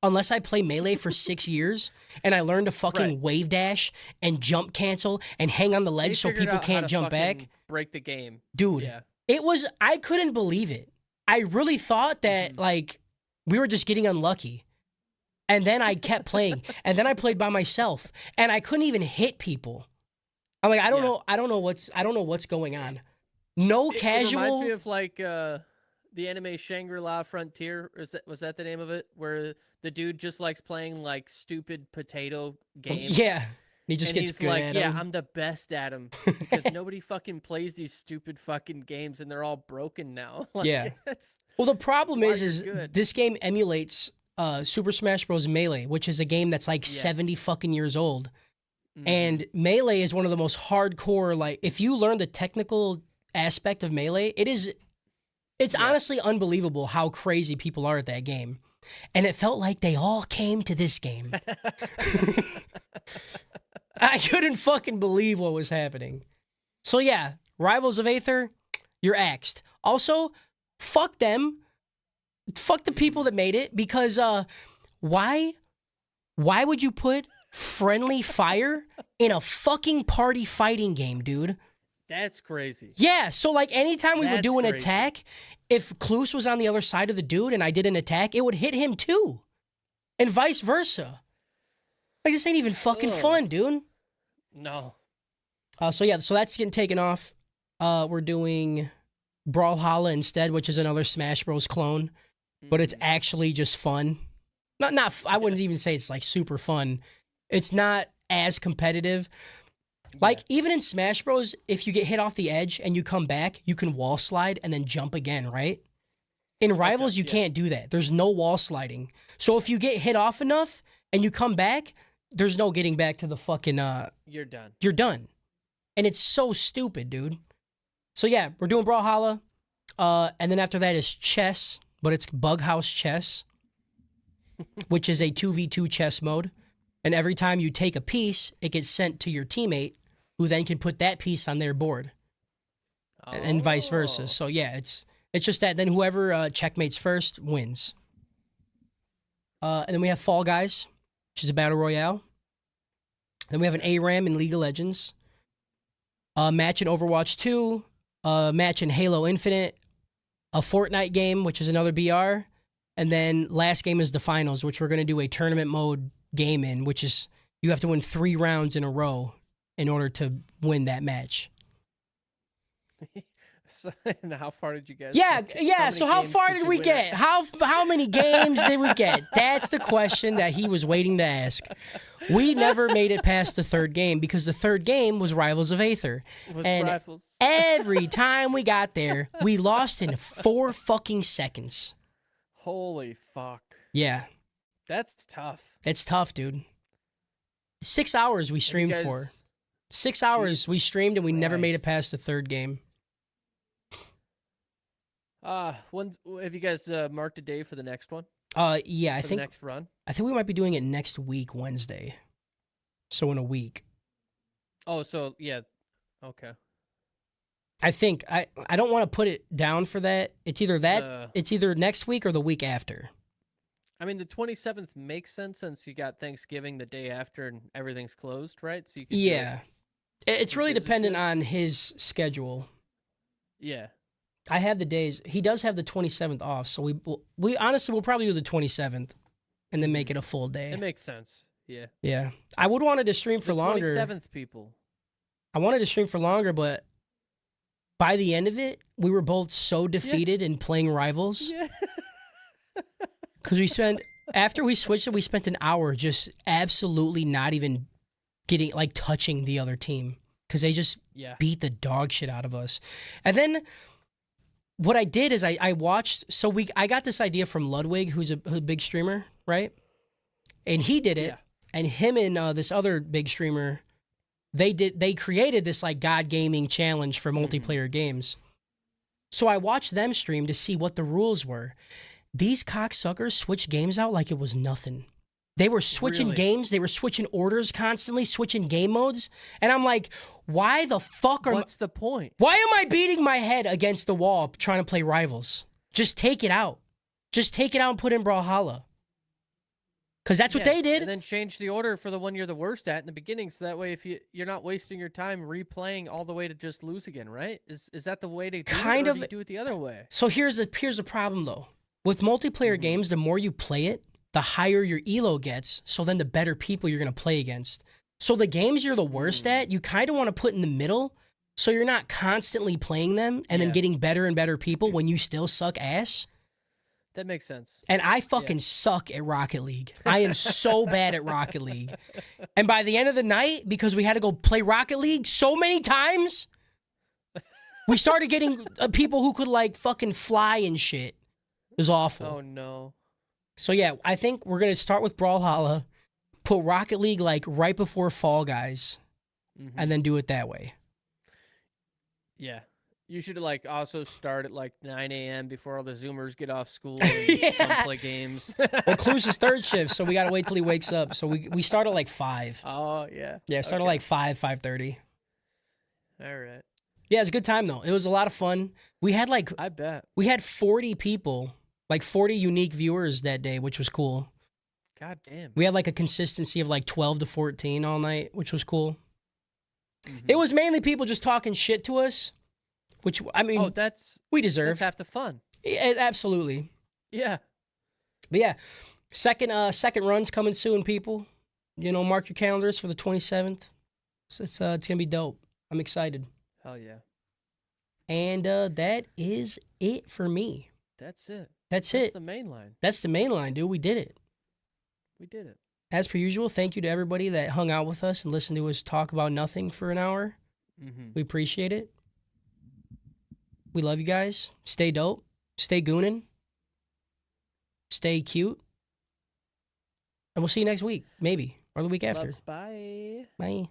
unless I play Melee for 6 years and I learn to fucking wave dash and jump cancel and hang on the ledge so people can't jump back. Break the game. Dude, I couldn't believe it. I really thought that like we were just getting unlucky. And then I kept playing. And then I played by myself. And I couldn't even hit people. I'm like, I don't know what's going on. No casual. It reminds me of like the anime Shangri-La Frontier. Was that the name of it? Where the dude just likes playing like stupid potato games. Yeah. He just gets good like, at yeah, them. I'm the best at them because nobody fucking plays these stupid fucking games and they're all broken now. Like, yeah. Well, the problem is good. This game emulates Super Smash Bros. Melee, which is a game that's like 70 fucking years old. And Melee is one of the most hardcore, like, if you learn the technical aspect of Melee, it's honestly unbelievable how crazy people are at that game. And it felt like they all came to this game. I couldn't fucking believe what was happening. So yeah, Rivals of Aether, you're axed. Also, fuck them. Fuck the people that made it, because why would you put friendly fire in a fucking party fighting game, dude? That's crazy. Yeah, so like anytime we would do an attack, if Kloos was on the other side of the dude and I did an attack, it would hit him too. And vice versa. Like, this ain't even fucking fun, dude. No. So that's getting taken off. We're doing Brawlhalla instead, which is another Smash Bros. Clone. But it's actually just fun. I wouldn't even say it's like super fun. It's not as competitive. Like, even in Smash Bros, if you get hit off the edge and you come back, you can wall slide and then jump again, right? In Rivals, you can't do that. There's no wall sliding. So if you get hit off enough and you come back, there's no getting back to the fucking... You're done. You're done. And it's so stupid, dude. So yeah, we're doing Brawlhalla. And then after that is chess, but it's Bughouse Chess, which is a 2v2 chess mode. And every time you take a piece, it gets sent to your teammate, who then can put that piece on their board, and vice versa. So yeah, it's just that. Then whoever checkmates first wins. And then we have Fall Guys, which is a battle royale. Then we have an ARAM in League of Legends, a match in Overwatch 2, a match in Halo Infinite, a Fortnite game, which is another BR, and then last game is the finals, which we're going to do a tournament mode game in, which is you have to win 3 rounds in a row in order to win that match. So, and how far did you guys get? So how far did we get? How many games did we get? That's the question that he was waiting to ask. We never made it past the 3rd game because the 3rd game was Rivals of Aether. Every time we got there, we lost in 4 fucking seconds. Holy fuck. Yeah. That's tough. It's tough, dude. 6 hours we streamed for. 6 hours we streamed and we never made it past the 3rd game. When have you guys marked a day for the next one? Yeah, I think the next run. I think we might be doing it next week, Wednesday. So in a week. Oh, so yeah, okay. I think I don't want to put it down for that. It's either that it's either next week or the week after. I mean, the 27th makes sense since you got Thanksgiving the day after and everything's closed, right? So you can it's really dependent on his schedule. Yeah. I have the days. He does have the 27th off, so we honestly will probably do the 27th, and then make it a full day. It makes sense. Yeah. Yeah, I would wanted to stream for The longer. 27th, people. I wanted to stream for longer, but by the end of it, we were both so defeated in playing rivals. Yeah. Because after we switched it, we spent an hour just absolutely not even touching the other team. Because they just beat the dog shit out of us. And then what I did is I watched, I got this idea from Ludwig, who's a big streamer, right? And he did it. Yeah. And him and this other big streamer, they created this like God Gaming challenge for multiplayer games. So I watched them stream to see what the rules were. These cocksuckers switched games out like it was nothing. They were switching games. They were switching orders constantly, switching game modes. And I'm like, why the fuck What's the point? Why am I beating my head against the wall trying to play rivals? Just take it out. Just take it out and put in Brawlhalla. Because that's what they did. And then change the order for the one you're the worst at in the beginning, so that way if you're not wasting your time replaying all the way to just lose again, right? Is that the way to do it, or do you do it the other way? So here's the problem though. With multiplayer games, the more you play it, the higher your elo gets, so then the better people you're going to play against. So the games you're the worst at, you kind of want to put in the middle, so you're not constantly playing them and then getting better and better people when you still suck ass. That makes sense. And I fucking suck at Rocket League. I am so bad at Rocket League. And by the end of the night, because we had to go play Rocket League so many times, we started getting people who could like fucking fly and shit. It was awful. Oh, no. So yeah, I think we're going to start with Brawlhalla, put Rocket League like right before Fall Guys, and then do it that way. Yeah. You should like also start at like 9 a.m. before all the Zoomers get off school and come play games. Well, Clues is third shift, so we got to wait till he wakes up. So we start at like 5. Oh, yeah. Yeah, start at like 5:30. All right. Yeah, it's a good time though. It was a lot of fun. We had like, I bet. we had 40 people, like 40 unique viewers that day, which was cool. God damn. We had like a consistency of like 12 to 14 all night, which was cool. It was mainly people just talking shit to us, which, I mean, we deserve. That's half the fun. Yeah, absolutely. Yeah. But yeah, second run's coming soon, people. You know, mark your calendars for the 27th. So it's going to be dope. I'm excited. Hell yeah. And that is it for me. That's it. That's the main line. That's the main line, dude. We did it. We did it. As per usual, thank you to everybody that hung out with us and listened to us talk about nothing for an hour. We appreciate it. We love you guys. Stay dope. Stay gooning. Stay cute. And we'll see you next week, maybe. Or the week after. Loves, bye. Bye.